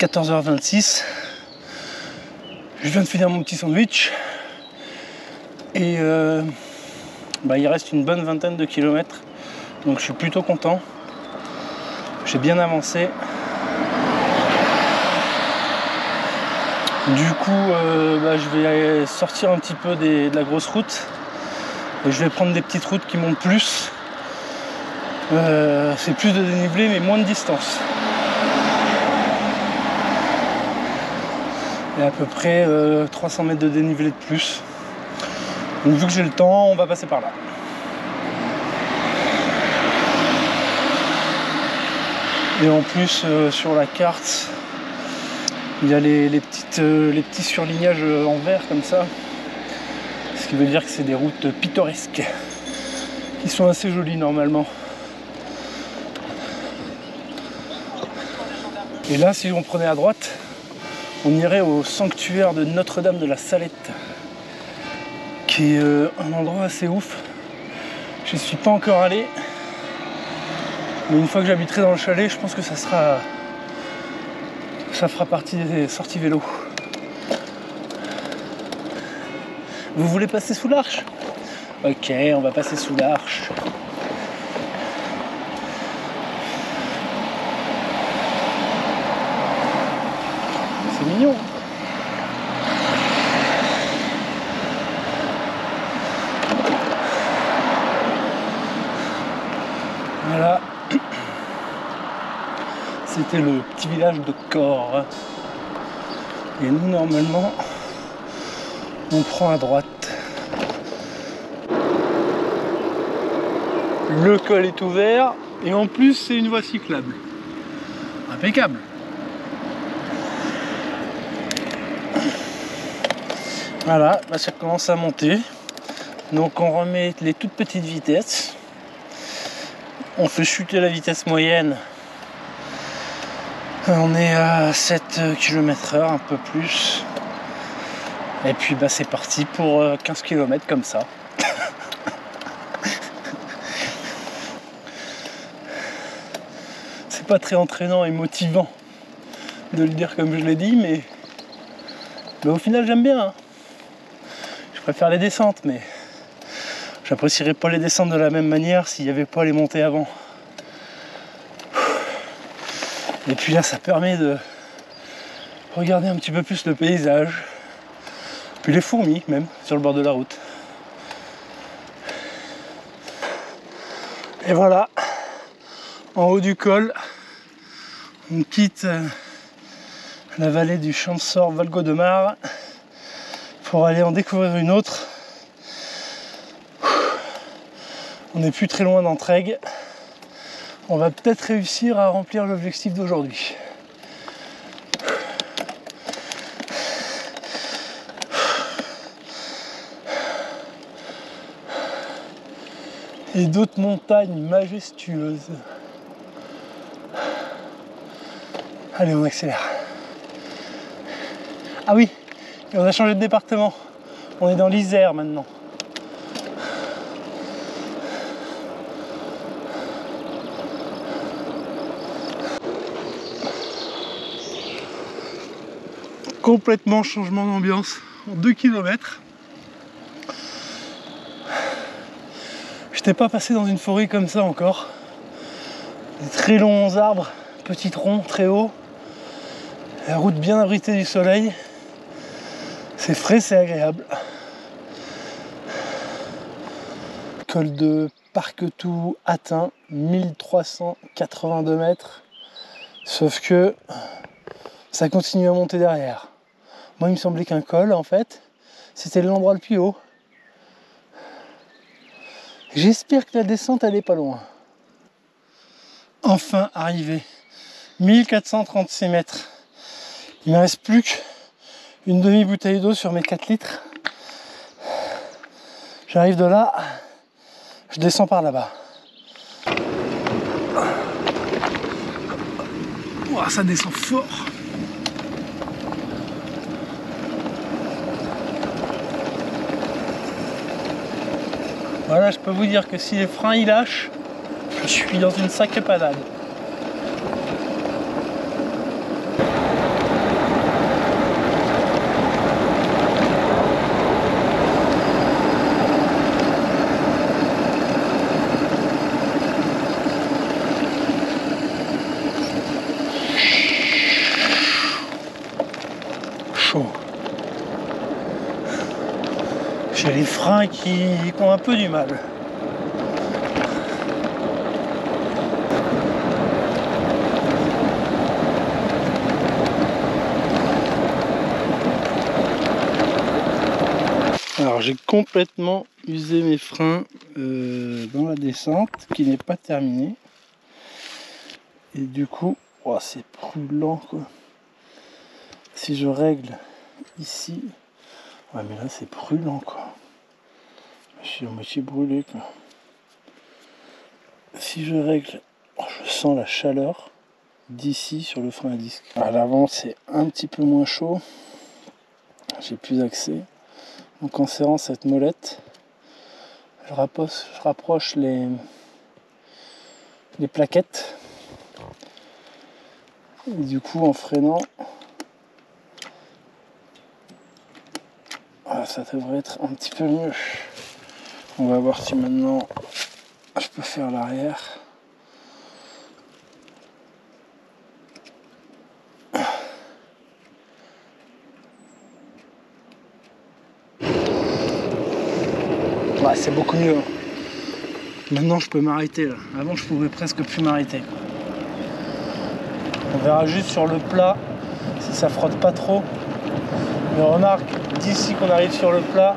14h26, je viens de finir mon petit sandwich et il reste une bonne vingtaine de kilomètres, donc je suis plutôt content. J'ai bien avancé. Du coup, je vais sortir un petit peu de la grosse route et je vais prendre des petites routes qui montent plus. C'est plus de dénivelé mais moins de distance. Et à peu près 300 mètres de dénivelé de plus. Donc vu que j'ai le temps, on va passer par là. Et en plus sur la carte, Il y a les petits surlignages en vert comme ça. Ce qui veut dire que c'est des routes pittoresques. Qui sont assez jolies normalement. Et là, si on prenait à droite, on irait au sanctuaire de Notre-Dame de la Salette, qui est un endroit assez ouf. Je ne suis pas encore allé, mais une fois que j'habiterai dans le chalet, je pense que ça fera partie des sorties vélo. Vous voulez passer sous l'arche? Ok, on va passer sous l'arche. C'est mignon. Voilà. C'était le petit village de Cor. Et nous, normalement, on prend à droite. Le col est ouvert et en plus, c'est une voie cyclable. Impeccable. Voilà, là ça commence à monter. Donc on remet les toutes petites vitesses. On fait chuter la vitesse moyenne. On est à 7 km/h, un peu plus. Et puis bah, c'est parti pour 15 km comme ça. C'est pas très entraînant et motivant de le dire comme je l'ai dit, mais au final j'aime bien. Hein. Je préfère les descentes, mais j'apprécierais pas les descentes de la même manière s'il n'y avait pas les montées avant. Et puis là, ça permet de regarder un petit peu plus le paysage. Puis les fourmis, même, sur le bord de la route. Et voilà, en haut du col, on quitte la vallée du Champsaur-Valgaudemar pour aller en découvrir une autre. On n'est plus très loin d'Entraigues. On va peut-être réussir à remplir l'objectif d'aujourd'hui. Et d'autres montagnes majestueuses. Allez, on accélère. Ah oui, et on a changé de département. On est dans l'Isère maintenant. Complètement changement d'ambiance en 2 km. Je n'étais pas passé dans une forêt comme ça encore. Des très longs arbres, petits troncs très hauts. La route bien abritée du soleil. C'est frais, c'est agréable. Col de Parquetou atteint, 1382 mètres. Sauf que ça continue à monter derrière. Moi, il me semblait qu'un col, en fait, c'était l'endroit le plus haut. J'espère que la descente, elle est pas loin. Enfin arrivé. 1436 mètres. Il ne me reste plus qu'une demi-bouteille d'eau sur mes 4 litres. J'arrive de là, je descends par là-bas. Ouah, ça descend fort. Voilà, je peux vous dire que si les freins ils lâchent, je suis dans une sacrée panade. Chaud. J'ai les freins qui ont un peu du mal. Alors j'ai complètement usé mes freins dans la descente qui n'est pas terminée. Et du coup, oh, c'est brûlant quoi. Si je règle ici, ouais mais là c'est brûlant quoi. Je suis à moitié brûlé quoi. Si je règle, je sens la chaleur d'ici sur le frein à disque. À l'avant c'est un petit peu moins chaud, j'ai plus accès. Donc en serrant cette molette, je rapproche les plaquettes. Et du coup en freinant, ça devrait être un petit peu mieux. On va voir si maintenant je peux faire l'arrière. Ouais, c'est beaucoup mieux. Maintenant je peux m'arrêter là. Avant je pouvais presque plus m'arrêter. On verra juste sur le plat si ça frotte pas trop. Mais remarque, d'ici qu'on arrive sur le plat,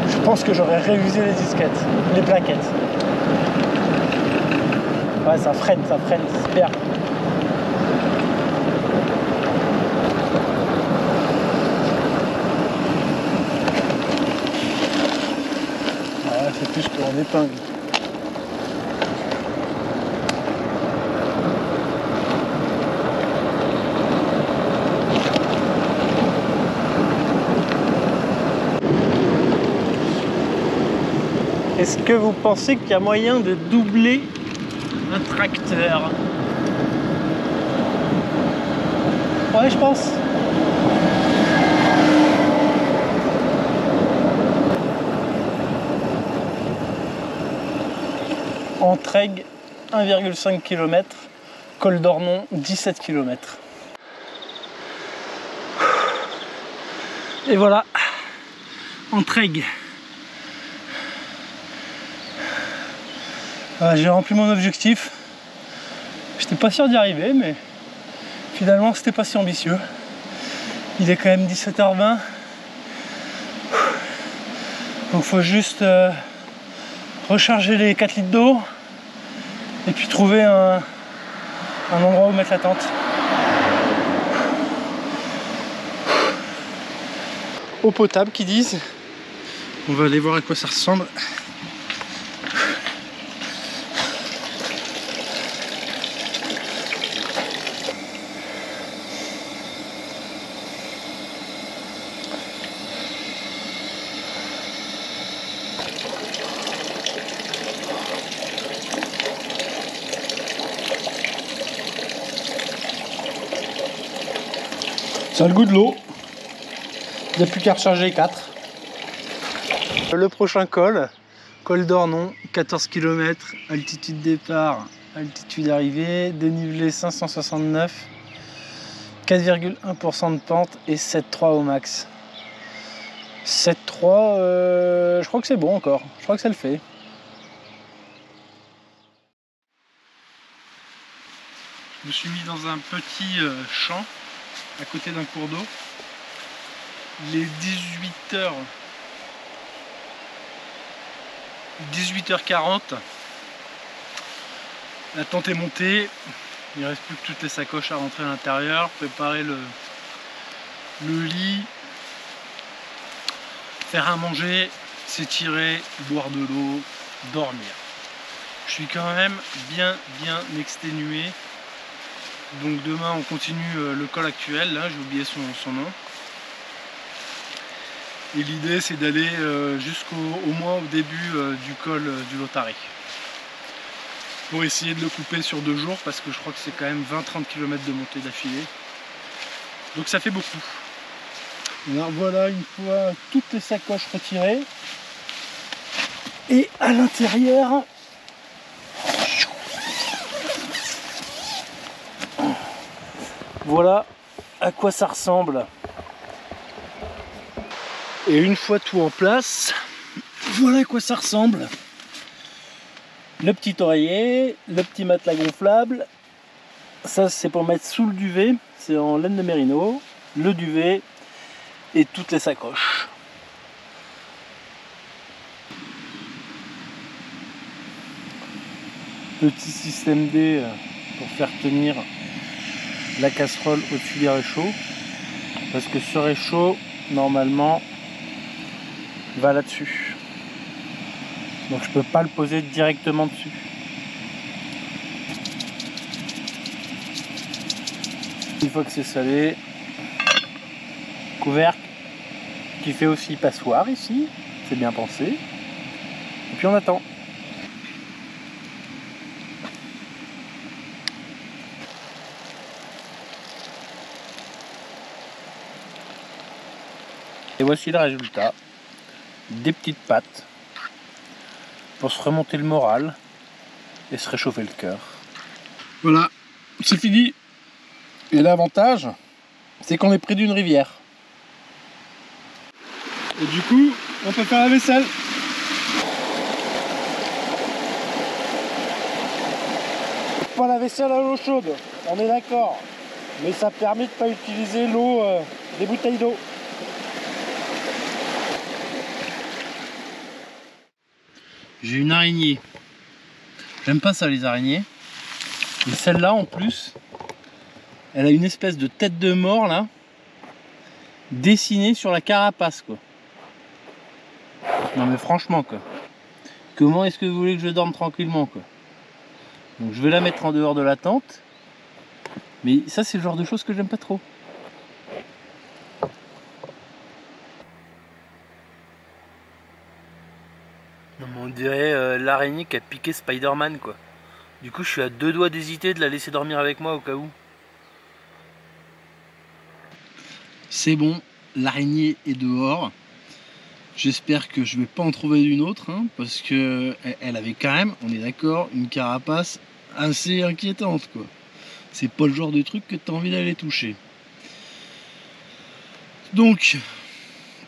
je pense que j'aurais réusé les disquettes, les plaquettes. Ouais, ça freine, super. Ouais, c'est plus qu'en épingle. Est-ce que vous pensez qu'il y a moyen de doubler un tracteur? Ouais, je pense. Entraigues 1,5 km, Col d'Ornon 17 km. Et voilà, Entraigues. J'ai rempli mon objectif. J'étais pas sûr d'y arriver, mais finalement c'était pas si ambitieux. Il est quand même 17h20. Donc faut juste recharger les 4 litres d'eau et puis trouver un endroit où mettre la tente. Eau potable qui disent. On va aller voir à quoi ça ressemble. Ça a le goût de l'eau. Il n'y a plus qu'à recharger 4. Le prochain col, Col d'Ornon, 14 km, altitude départ, altitude arrivée, dénivelé 569, 4,1% de pente et 7,3 au max. 7,3, je crois que c'est bon encore, je crois que ça le fait. Je me suis mis dans un petit champ à côté d'un cours d'eau. Il est 18h40. La tente est montée. Il ne reste plus que toutes les sacoches à rentrer à l'intérieur. Préparer le lit. Faire à manger. S'étirer. Boire de l'eau. Dormir. Je suis quand même bien exténué. Donc demain on continue le col actuel. Là j'ai oublié son nom. Et l'idée c'est d'aller jusqu'au moins au début du col du Lautary. Pour essayer de le couper sur 2 jours parce que je crois que c'est quand même 20-30 km de montée d'affilée. Donc ça fait beaucoup. Alors voilà, une fois toutes les sacoches retirées. Et à l'intérieur, voilà à quoi ça ressemble. Et une fois tout en place, voilà à quoi ça ressemble. Le petit oreiller, le petit matelas gonflable. Ça c'est pour mettre sous le duvet, c'est en laine de mérino. Le duvet et toutes les sacoches. Petit système D pour faire tenir la casserole au-dessus des réchauds. Parce que ce réchaud, normalement, va là-dessus. Donc je peux pas le poser directement dessus. Une fois que c'est salé, couvercle qui fait aussi passoire ici, c'est bien pensé. Et puis on attend. Et voici le résultat. Des petites pâtes pour se remonter le moral et se réchauffer le cœur. Voilà, c'est fini. Et l'avantage, c'est qu'on est près d'une rivière. Et du coup, on peut faire la vaisselle. Pas la vaisselle à l'eau chaude, on est d'accord. Mais ça permet de ne pas utiliser l'eau des bouteilles d'eau. J'ai une araignée. J'aime pas ça les araignées. Et celle-là en plus, elle a une espèce de tête de mort là, dessinée sur la carapace quoi. Non mais franchement quoi. Comment est-ce que vous voulez que je dorme tranquillement quoi? Donc je vais la mettre en dehors de la tente. Mais ça c'est le genre de choses que j'aime pas trop. On dirait l'araignée qui a piqué Spider-Man quoi. Du coup je suis à deux doigts d'hésiter de la laisser dormir avec moi au cas où. C'est bon, l'araignée est dehors. J'espère que je vais pas en trouver une autre hein, parce que elle avait quand même, on est d'accord, une carapace assez inquiétante quoi. C'est pas le genre de truc que tu as envie d'aller toucher. Donc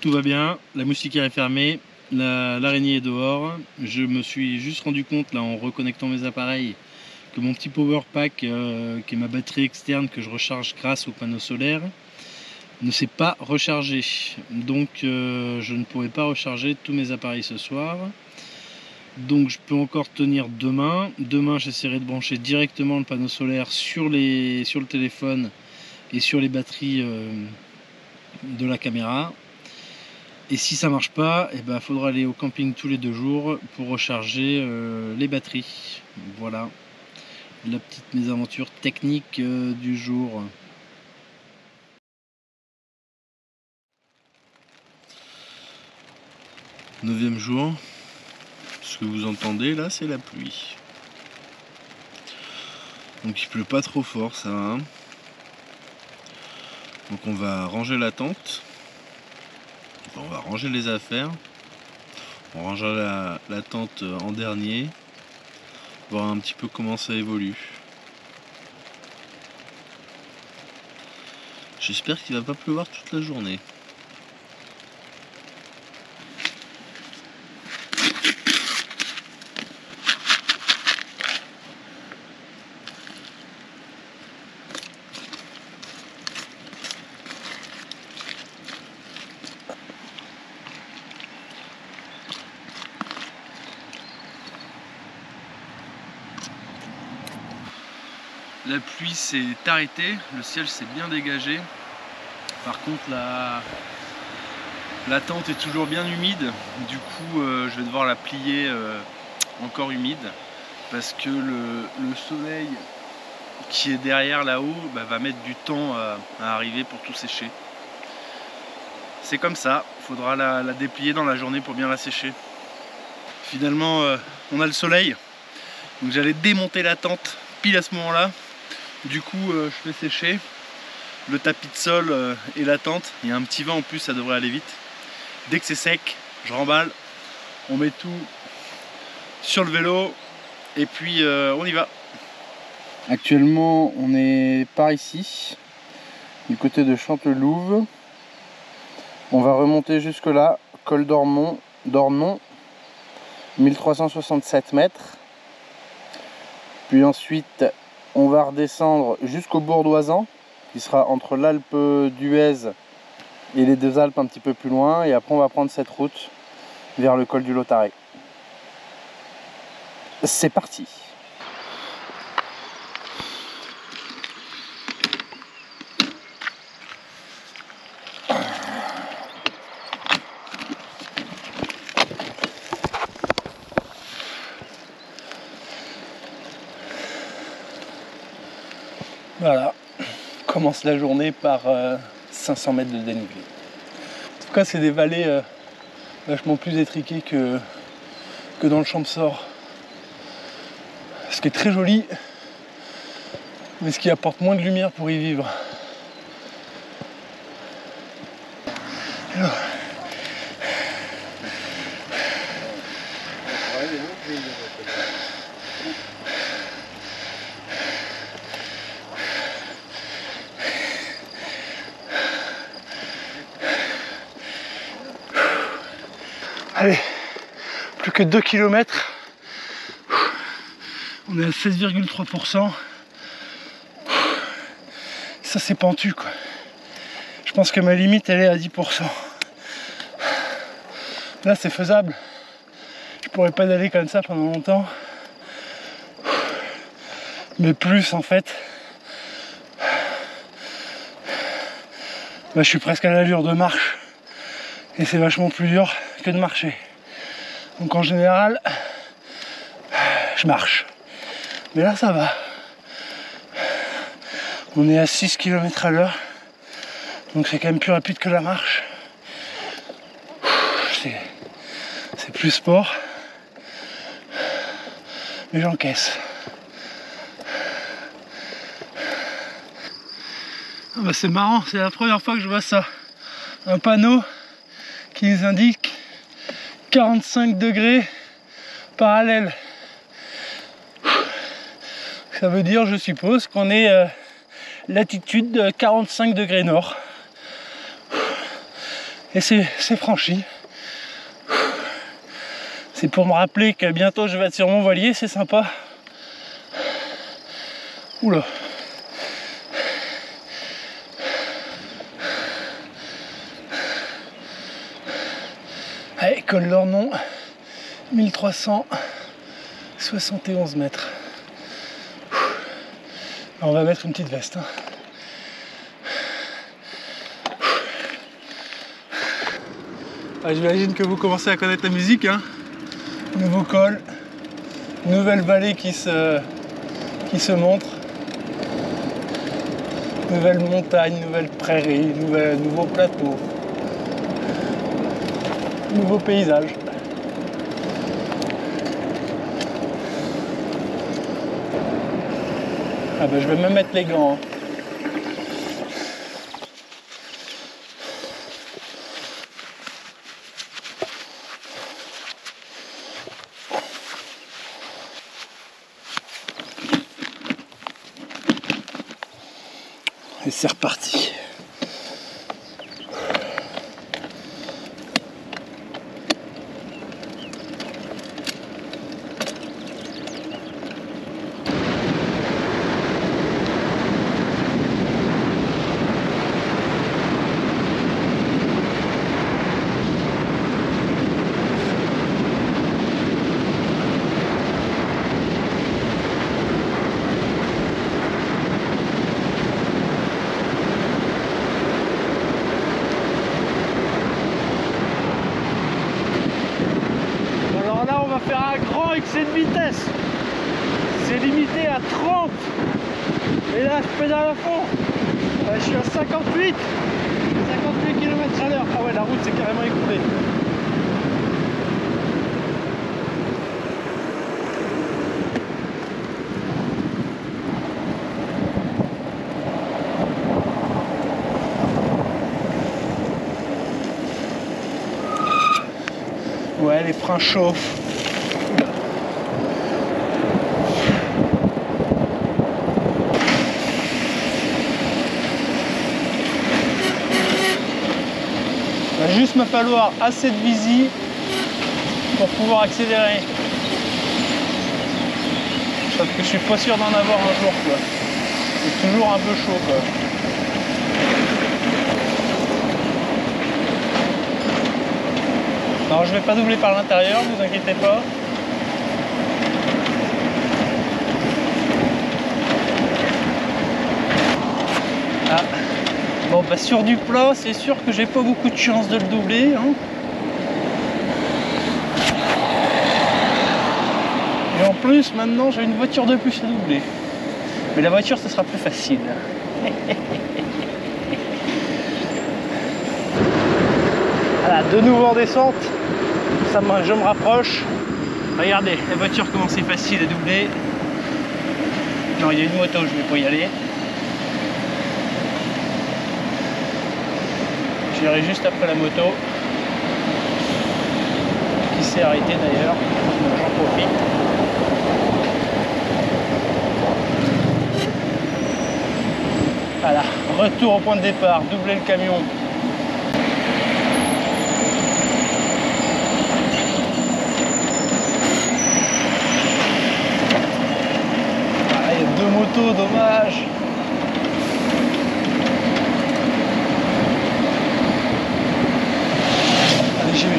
tout va bien, la moustiquaire est fermée, l'araignée est dehors. Je me suis juste rendu compte là en reconnectant mes appareils que mon petit power pack qui est ma batterie externe que je recharge grâce au panneau solaire ne s'est pas rechargé. Donc je ne pourrai pas recharger tous mes appareils ce soir. Donc je peux encore tenir demain. Demain j'essaierai de brancher directement le panneau solaire sur le téléphone et sur les batteries de la caméra. Et si ça marche pas, il faudra aller au camping tous les 2 jours pour recharger les batteries. Voilà la petite mésaventure technique du jour. 9e jour. Ce que vous entendez là, c'est la pluie. Donc il pleut pas trop fort, ça va. Donc on va ranger la tente. Enfin, on va ranger les affaires. On rangera la tente en dernier. Voir un petit peu comment ça évolue. J'espère qu'il va pas pleuvoir toute la journée. La pluie s'est arrêtée, le ciel s'est bien dégagé. Par contre la tente est toujours bien humide. Du coup je vais devoir la plier encore humide. Parce que le soleil qui est derrière là-haut va mettre du temps à arriver pour tout sécher. C'est comme ça, il faudra la déplier dans la journée pour bien la sécher. Finalement on a le soleil. Donc j'allais démonter la tente pile à ce moment-là. Du coup je fais sécher le tapis de sol et la tente. Il y a un petit vent en plus, ça devrait aller vite. Dès que c'est sec, je remballe, on met tout sur le vélo et puis on y va. Actuellement on est par ici, du côté de Chantelouve. On va remonter jusque là, col d'Ornon, 1367 mètres. Puis ensuite on va redescendre jusqu'au Bourdoisan, qui sera entre l'Alpe d'Huez et les 2 Alpes un petit peu plus loin. Et après on va prendre cette route vers le col du Lautaret. C'est parti! commence la journée par 500 mètres de dénivelé. En tout cas, c'est des vallées vachement plus étriquées que dans le Champsaur. Ce qui est très joli, mais ce qui apporte moins de lumière pour y vivre. Alors. Allez, plus que 2 km. On est à 16,3%. Ça c'est pentu quoi. Je pense que ma limite elle est à 10%. Là c'est faisable. Je pourrais pas aller comme ça pendant longtemps. Mais plus en fait. Là, je suis presque à l'allure de marche. Et c'est vachement plus dur que de marcher. Donc en général, je marche. Mais là ça va. On est à 6 km à l'heure. Donc c'est quand même plus rapide que la marche. C'est plus sport. Mais j'encaisse. Ah bah c'est marrant, c'est la première fois que je vois ça. Un panneau qui nous indique 45 degrés parallèle. Ça veut dire, je suppose, qu'on est latitude de 45 degrés nord. Et c'est franchi. C'est pour me rappeler que bientôt je vais être sur mon voilier, c'est sympa. Oula. Allez, col Lornon, 1371 mètres. On va mettre une petite veste. Hein. Ah, j'imagine que vous commencez à connaître la musique. Hein. Nouveau col, nouvelle vallée qui se montre. Nouvelle montagne, nouvelle prairie, nouveau plateau. Nouveau paysage. Ah ben je vais même mettre les gants. Hein. Et c'est reparti. Faire un grand excès de vitesse, c'est limité à 30 et là je pédale à fond. Je suis à 58 km/h. Ah ouais, la route s'est carrément écoulée. Ouais, les freins chauffent. Il va juste me falloir assez de visi pour pouvoir accélérer. Sauf que je suis pas sûr d'en avoir un jour quoi. C'est toujours un peu chaud quoi. Alors je vais pas doubler par l'intérieur, vous inquiétez pas. Ah. Bon bah sur du plat, c'est sûr que j'ai pas beaucoup de chance de le doubler. Hein. Et en plus maintenant j'ai une voiture de plus à doubler. Mais la voiture ce sera plus facile. Voilà, de nouveau en descente. Je me rapproche. Regardez, la voiture comment c'est facile à doubler. Non, il y a une moto, je vais pas y aller. J'irai juste après la moto. Qui s'est arrêtée d'ailleurs. J'en profite. Voilà, retour au point de départ, doubler le camion. Ah, il y a deux motos, dommage. Allez, j'y vais.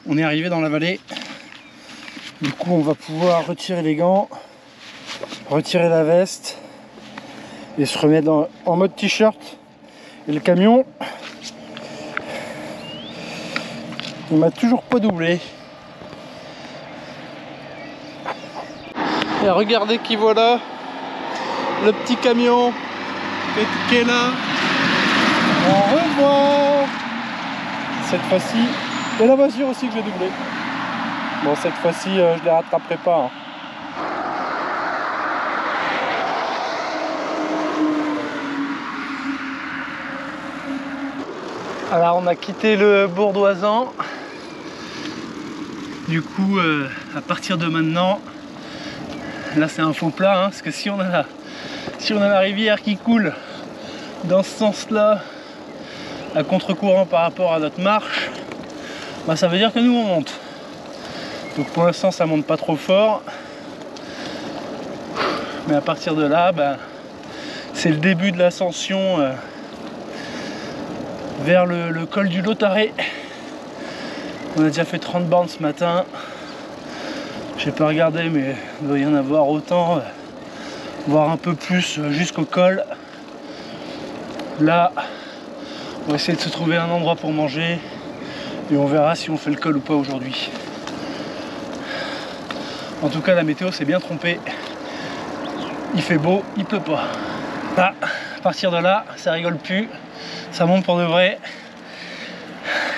On est arrivé dans la vallée. Du coup, on va pouvoir retirer les gants, retirer la veste et se remettre en mode t-shirt. Et le camion, il m'a toujours pas doublé. Et regardez qui voilà, le petit camion qui est là. Au revoir. Cette fois-ci, et la voiture aussi que j'ai doublé. Bon, cette fois-ci, je les rattraperai pas. Alors, on a quitté le Bourdoisan. Du coup, à partir de maintenant, là c'est un faux plat, hein, parce que si on a la rivière qui coule dans ce sens-là, à contre-courant par rapport à notre marche, bah, ça veut dire que nous on monte. Donc pour l'instant ça monte pas trop fort, mais à partir de là, bah, c'est le début de l'ascension vers le col du Lautaret. On a déjà fait 30 bornes ce matin. J'ai pas regardé, mais il doit y en avoir autant, voire un peu plus jusqu'au col. Là, on va essayer de se trouver un endroit pour manger et on verra si on fait le col ou pas aujourd'hui. En tout cas, la météo s'est bien trompée. Il fait beau, il pleut pas. Là, à partir de là, ça rigole plus. Ça monte pour de vrai.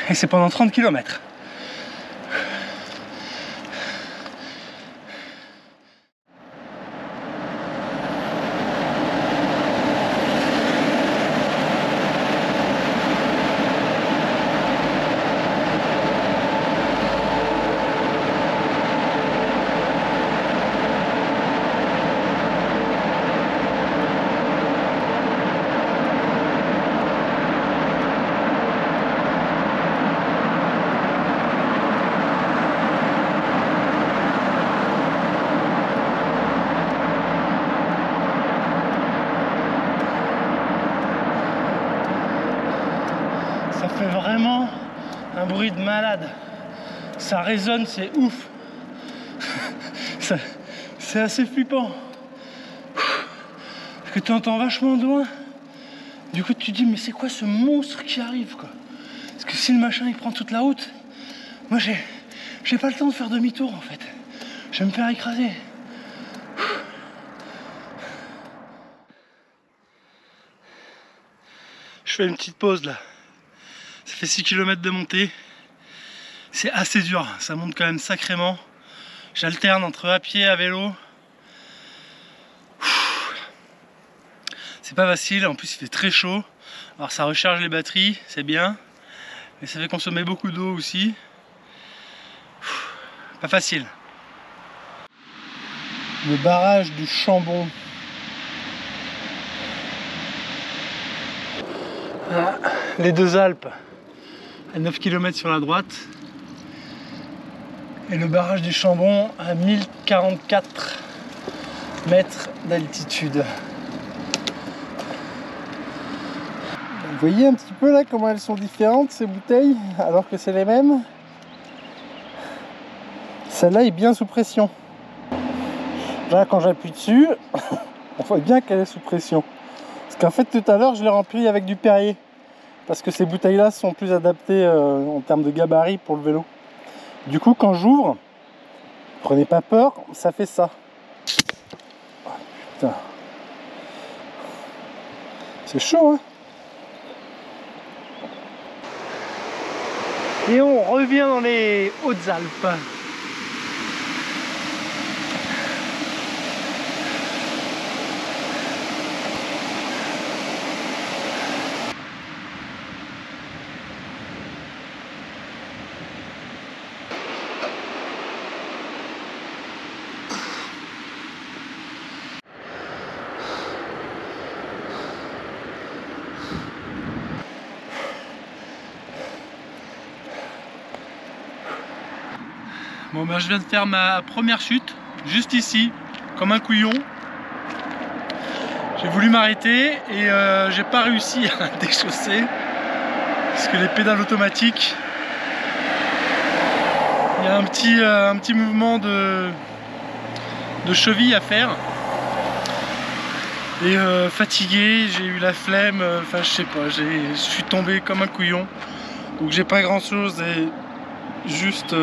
Et c'est pendant 30 km. Ça fait vraiment un bruit de malade. Ça résonne, c'est ouf. C'est assez flippant. Parce que tu entends vachement de loin. Du coup, tu te dis, mais c'est quoi ce monstre qui arrive, quoi? Parce que si le machin il prend toute la route, moi j'ai pas le temps de faire demi-tour en fait. Je vais me faire écraser. Je fais une petite pause là. Ça fait 6 km de montée. C'est assez dur, ça monte quand même sacrément. J'alterne entre à pied et à vélo. C'est pas facile, en plus il fait très chaud. Alors ça recharge les batteries, c'est bien. Mais ça fait consommer beaucoup d'eau aussi. Pas facile. Le barrage du Chambon. Ah, les deux Alpes. À 9 km sur la droite. Et le barrage du Chambon à 1044 mètres d'altitude. Vous voyez un petit peu là comment elles sont différentes ces bouteilles alors que c'est les mêmes. Celle-là est bien sous pression. Là, quand j'appuie dessus, on voit bien qu'elle est sous pression. Parce qu'en fait, tout à l'heure, je l'ai remplie avec du Perrier. Parce que ces bouteilles-là sont plus adaptées en termes de gabarit pour le vélo. Du coup, quand j'ouvre, prenez pas peur, ça fait ça. Oh, putain. C'est chaud, hein? Et on revient dans les Hautes-Alpes. Bon ben je viens de faire ma première chute, juste ici, comme un couillon. J'ai voulu m'arrêter et j'ai pas réussi à déchausser. Parce que les pédales automatiques, il y a un petit mouvement de cheville à faire. Et fatigué, j'ai eu la flemme, enfin je sais pas, je suis tombé comme un couillon. Donc j'ai pas grand chose et juste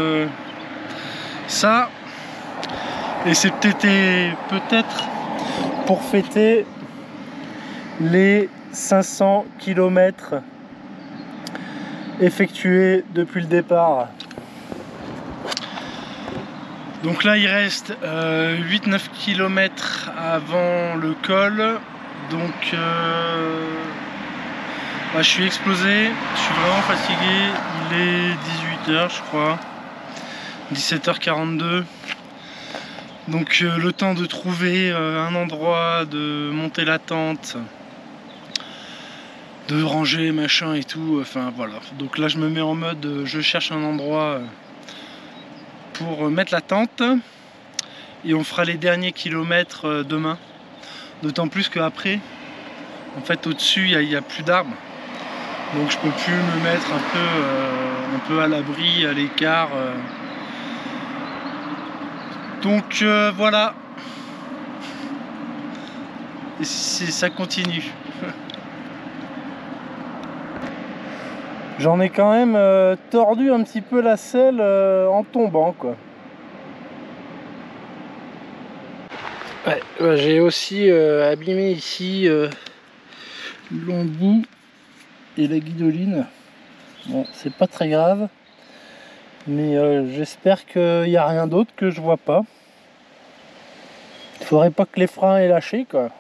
ça. Et c'est peut-être Pour fêter les 500 km effectués depuis le départ. Donc là il reste 8-9 km avant le col. Donc je suis explosé, je suis vraiment fatigué. Il est 18 h je crois, 17 h 42. Donc le temps de trouver un endroit, de monter la tente, de ranger machin et tout, enfin voilà. Donc là je me mets en mode je cherche un endroit pour mettre la tente et on fera les derniers kilomètres demain. D'autant plus qu'après, en fait au-dessus il n'y a plus d'arbres. Donc je peux plus me mettre un peu à l'abri, à l'écart. Donc voilà. Et ça continue. J'en ai quand même tordu un petit peu la selle en tombant, quoi. Ouais, j'ai aussi abîmé ici l'embout et la guidoline. Bon, c'est pas très grave, mais j'espère qu'il n'y a rien d'autre que je vois pas. Il faudrait pas que les freins aient lâché, quoi.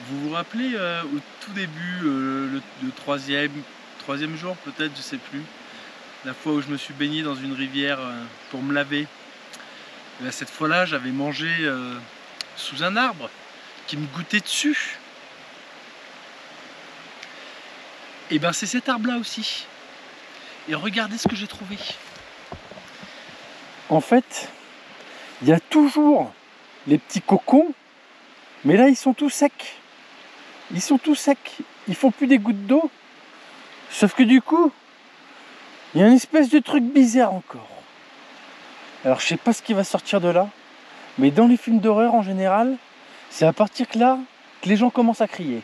Vous vous rappelez au tout début, le troisième jour peut-être, je sais plus, la fois où je me suis baigné dans une rivière pour me laver. Et cette fois-là, j'avais mangé sous un arbre qui me goûtait dessus. Et ben c'est cet arbre-là aussi. Et regardez ce que j'ai trouvé. En fait, il y a toujours les petits cocons, mais là ils sont tous secs. Ils sont tous secs, ils font plus des gouttes d'eau. Sauf que du coup, il y a une espèce de truc bizarre encore. Alors je sais pas ce qui va sortir de là, mais dans les films d'horreur en général, c'est à partir de là que les gens commencent à crier.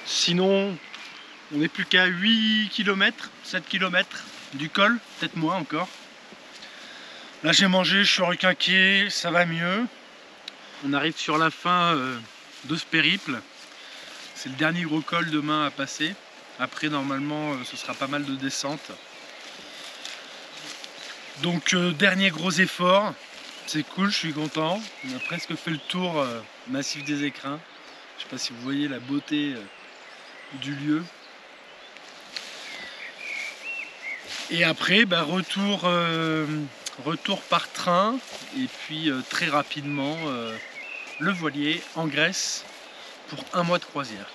Sinon, on n'est plus qu'à 8 km, 7 km du col, peut-être moins encore. Là j'ai mangé, je suis requinqué, ça va mieux. On arrive sur la fin de ce périple. C'est le dernier gros col demain à passer. Après normalement ce sera pas mal de descente. Donc dernier gros effort. C'est cool, je suis content. On a presque fait le tour massif des Écrins. Je sais pas si vous voyez la beauté du lieu. Et après retour retour par train et puis très rapidement le voilier en Grèce pour 1 mois de croisière.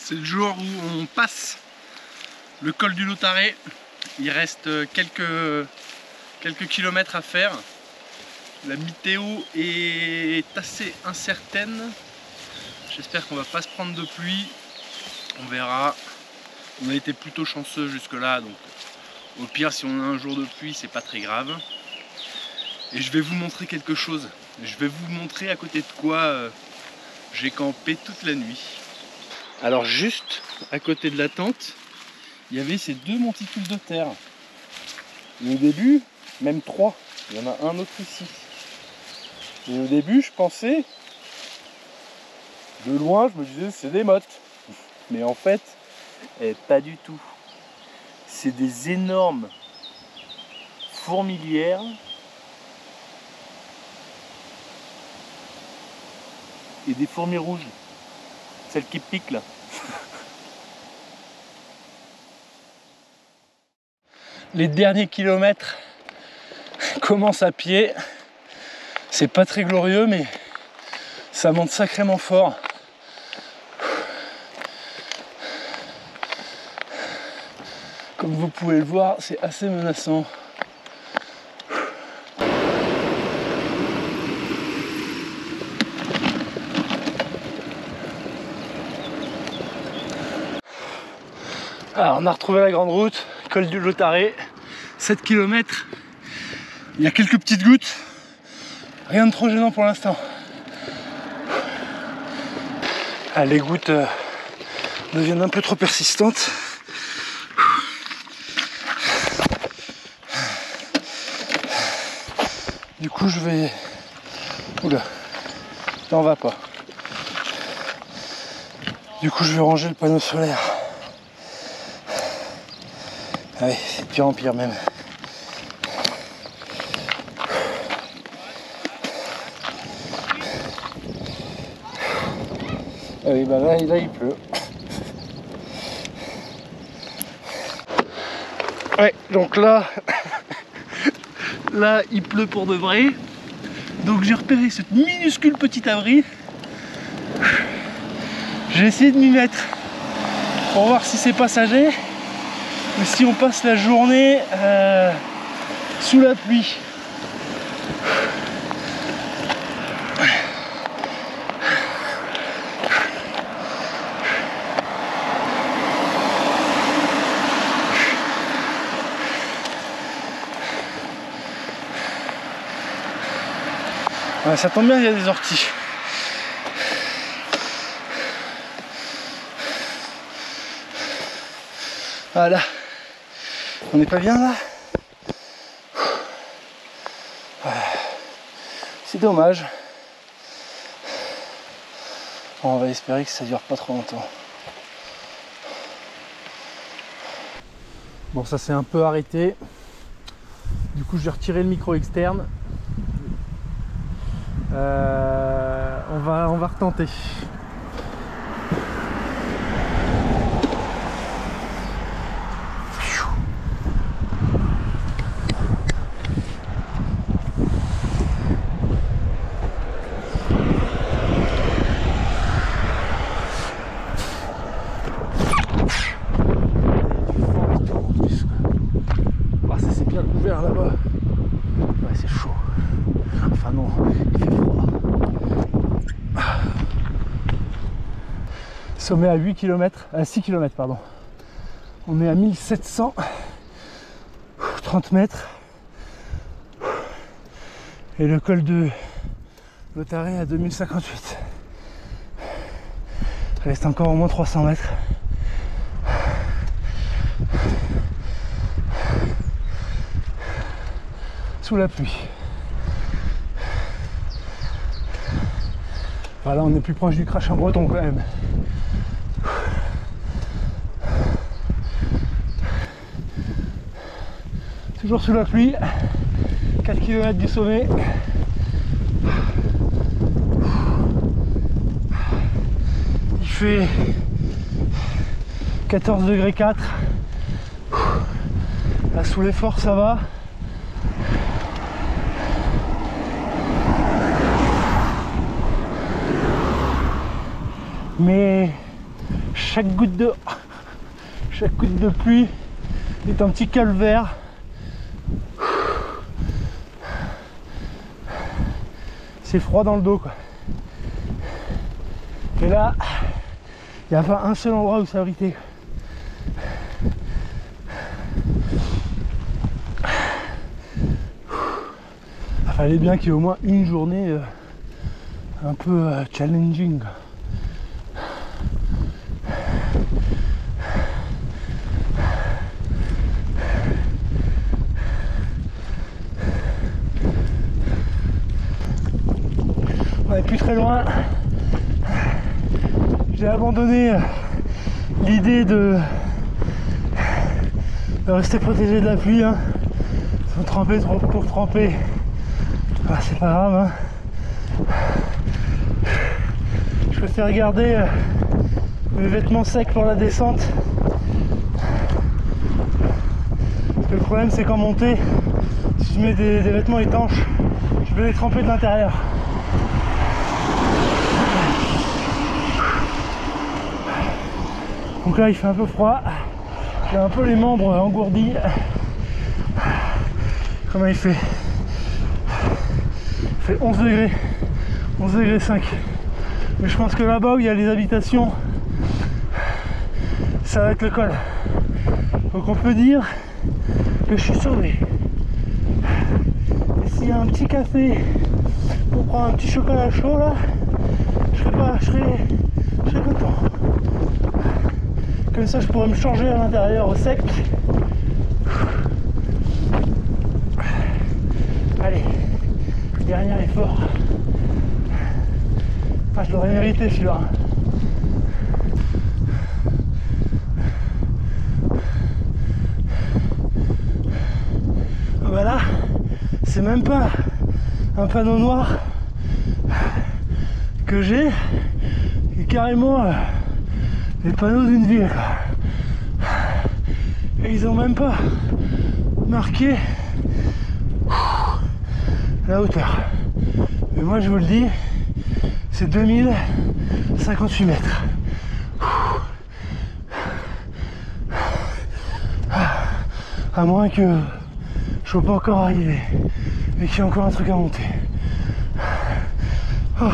C'est le jour où on passe le col du Lautaret. Il reste quelques kilomètres à faire. La météo est assez incertaine. J'espère qu'on va pas se prendre de pluie. On verra. On a été plutôt chanceux jusque là, donc au pire si on a un jour de pluie c'est pas très grave. Et je vais vous montrer quelque chose. Je vais vous montrer à côté de quoi j'ai campé toute la nuit. Alors juste à côté de la tente, il y avait ces 2 monticules de terre. Et au début, même 3. Il y en a un autre ici. Et au début, je pensais, de loin, je me disais c'est des mottes. Mais en fait, pas du tout. C'est des énormes fourmilières et des fourmis rouges. Celles qui piquent là. Les derniers kilomètres commencent à pied. C'est pas très glorieux, mais ça monte sacrément fort. Comme vous pouvez le voir, c'est assez menaçant. Alors on a retrouvé la grande route, col du Lautaret, 7 km. Il y a quelques petites gouttes, rien de trop gênant pour l'instant. Ah, les gouttes deviennent un peu trop persistantes. Du coup je vais... Oula, t'en vas pas. Du coup je vais ranger le panneau solaire. Ah oui, c'est de pire en pire même. Ah oui, bah là il pleut. Ouais, donc là, là il pleut pour de vrai. Donc j'ai repéré ce minuscule petit abri. J'ai essayé de m'y mettre pour voir si c'est passager. Mais si on passe la journée sous la pluie. Ouais, ça tombe bien, il y a des orties. Voilà. On n'est pas bien là? C'est dommage. Bon, on va espérer que ça dure pas trop longtemps. Bon, ça s'est un peu arrêté. Du coup, je vais retirer le micro externe. On va retenter. Sommet à 8 km, à 6 km pardon. On est à 1730 mètres. Et le col de Lotaré à 2058. Il reste encore au moins 300 mètres. Sous la pluie. Voilà, on est plus proche du crash en breton quand même. Toujours sous la pluie. 4 km du sommet. Il fait 14 degrés 4. Là sous l'effort ça va. Mais chaque goutte de pluie est un petit calvaire. C'est froid dans le dos quoi. Et là, il n'y a pas un seul endroit où s'abriter. Il fallait bien qu'il y ait au moins une journée un peu challenging. On n'est plus très loin. J'ai abandonné l'idée de rester protégé de la pluie. Hein. Sans tremper pour tremper, bah, c'est pas grave. Hein. Je préfère garder mes vêtements secs pour la descente. Parce que le problème c'est qu'en montée, si je mets des vêtements étanches, je vais les tremper de l'intérieur. Donc là il fait un peu froid, j'ai un peu les membres engourdis. Comment il fait? Il fait 11 degrés, 11 degrés 5. Mais je pense que là-bas où il y a les habitations, ça va être le col. Donc on peut dire que je suis sauvé. Et s'il y a un petit café pour prendre un petit chocolat chaud là, je serais content. Comme ça je pourrais me changer à l'intérieur au sec. Allez, dernier effort. Enfin, je l'aurais mérité celui-là. Voilà, c'est même pas un panneau noir que j'ai, et carrément les panneaux d'une ville. Et ils ont même pas marqué la hauteur. Mais moi je vous le dis, c'est 2058 mètres. À moins que je sois pas encore arrivé et qu'il y ait encore un truc à monter. Oh.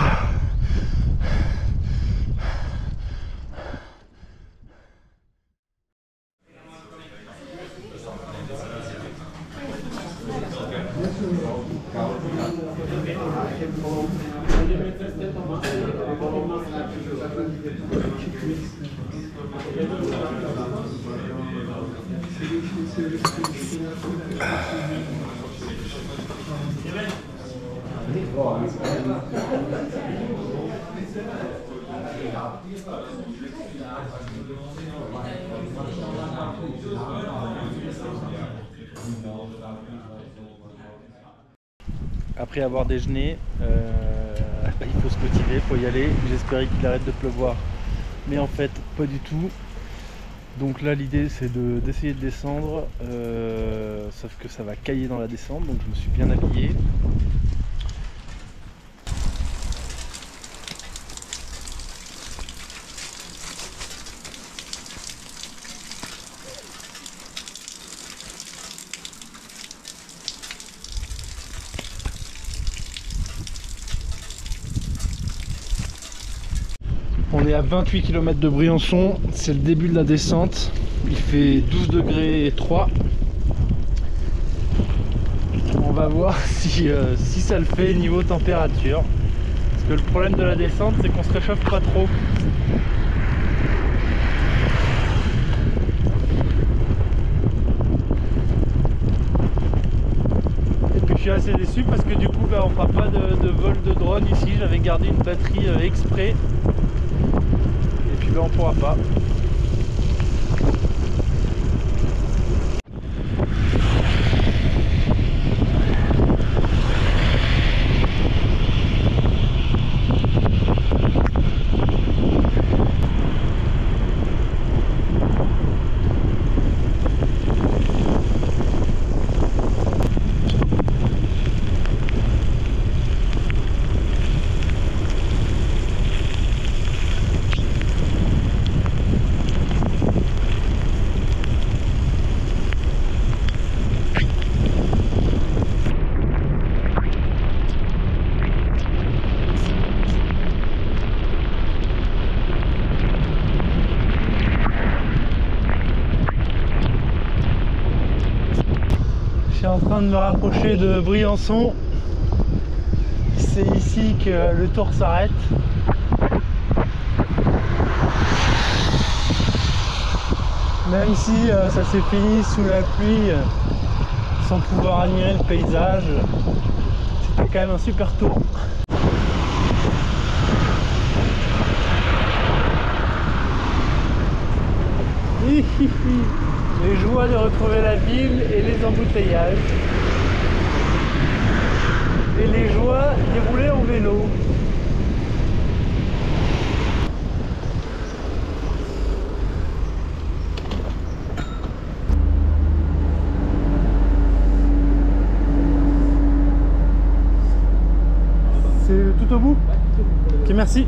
Après avoir déjeuné, il faut se motiver, il faut y aller. J'espérais qu'il arrête de pleuvoir, mais en fait pas du tout. Donc là l'idée c'est d'essayer de descendre, sauf que ça va cailler dans la descente, donc je me suis bien habillé. On est à 28 km de Briançon, c'est le début de la descente. Il fait 12 degrés 3. On va voir si ça le fait niveau température. Parce que le problème de la descente, c'est qu'on se réchauffe pas trop. Et puis je suis assez déçu parce que du coup on fera pas de vol de drone ici. J'avais gardé une batterie exprès. Et puis on pourra pas. Je suis en train de me rapprocher de Briançon. C'est ici que le tour s'arrête. Même si ça s'est fini sous la pluie, sans pouvoir admirer le paysage, c'était quand même un super tour. Les joies de retrouver la ville et les embouteillages. Et les joies d'y rouler en vélo. C'est tout au bout ? Ok, merci.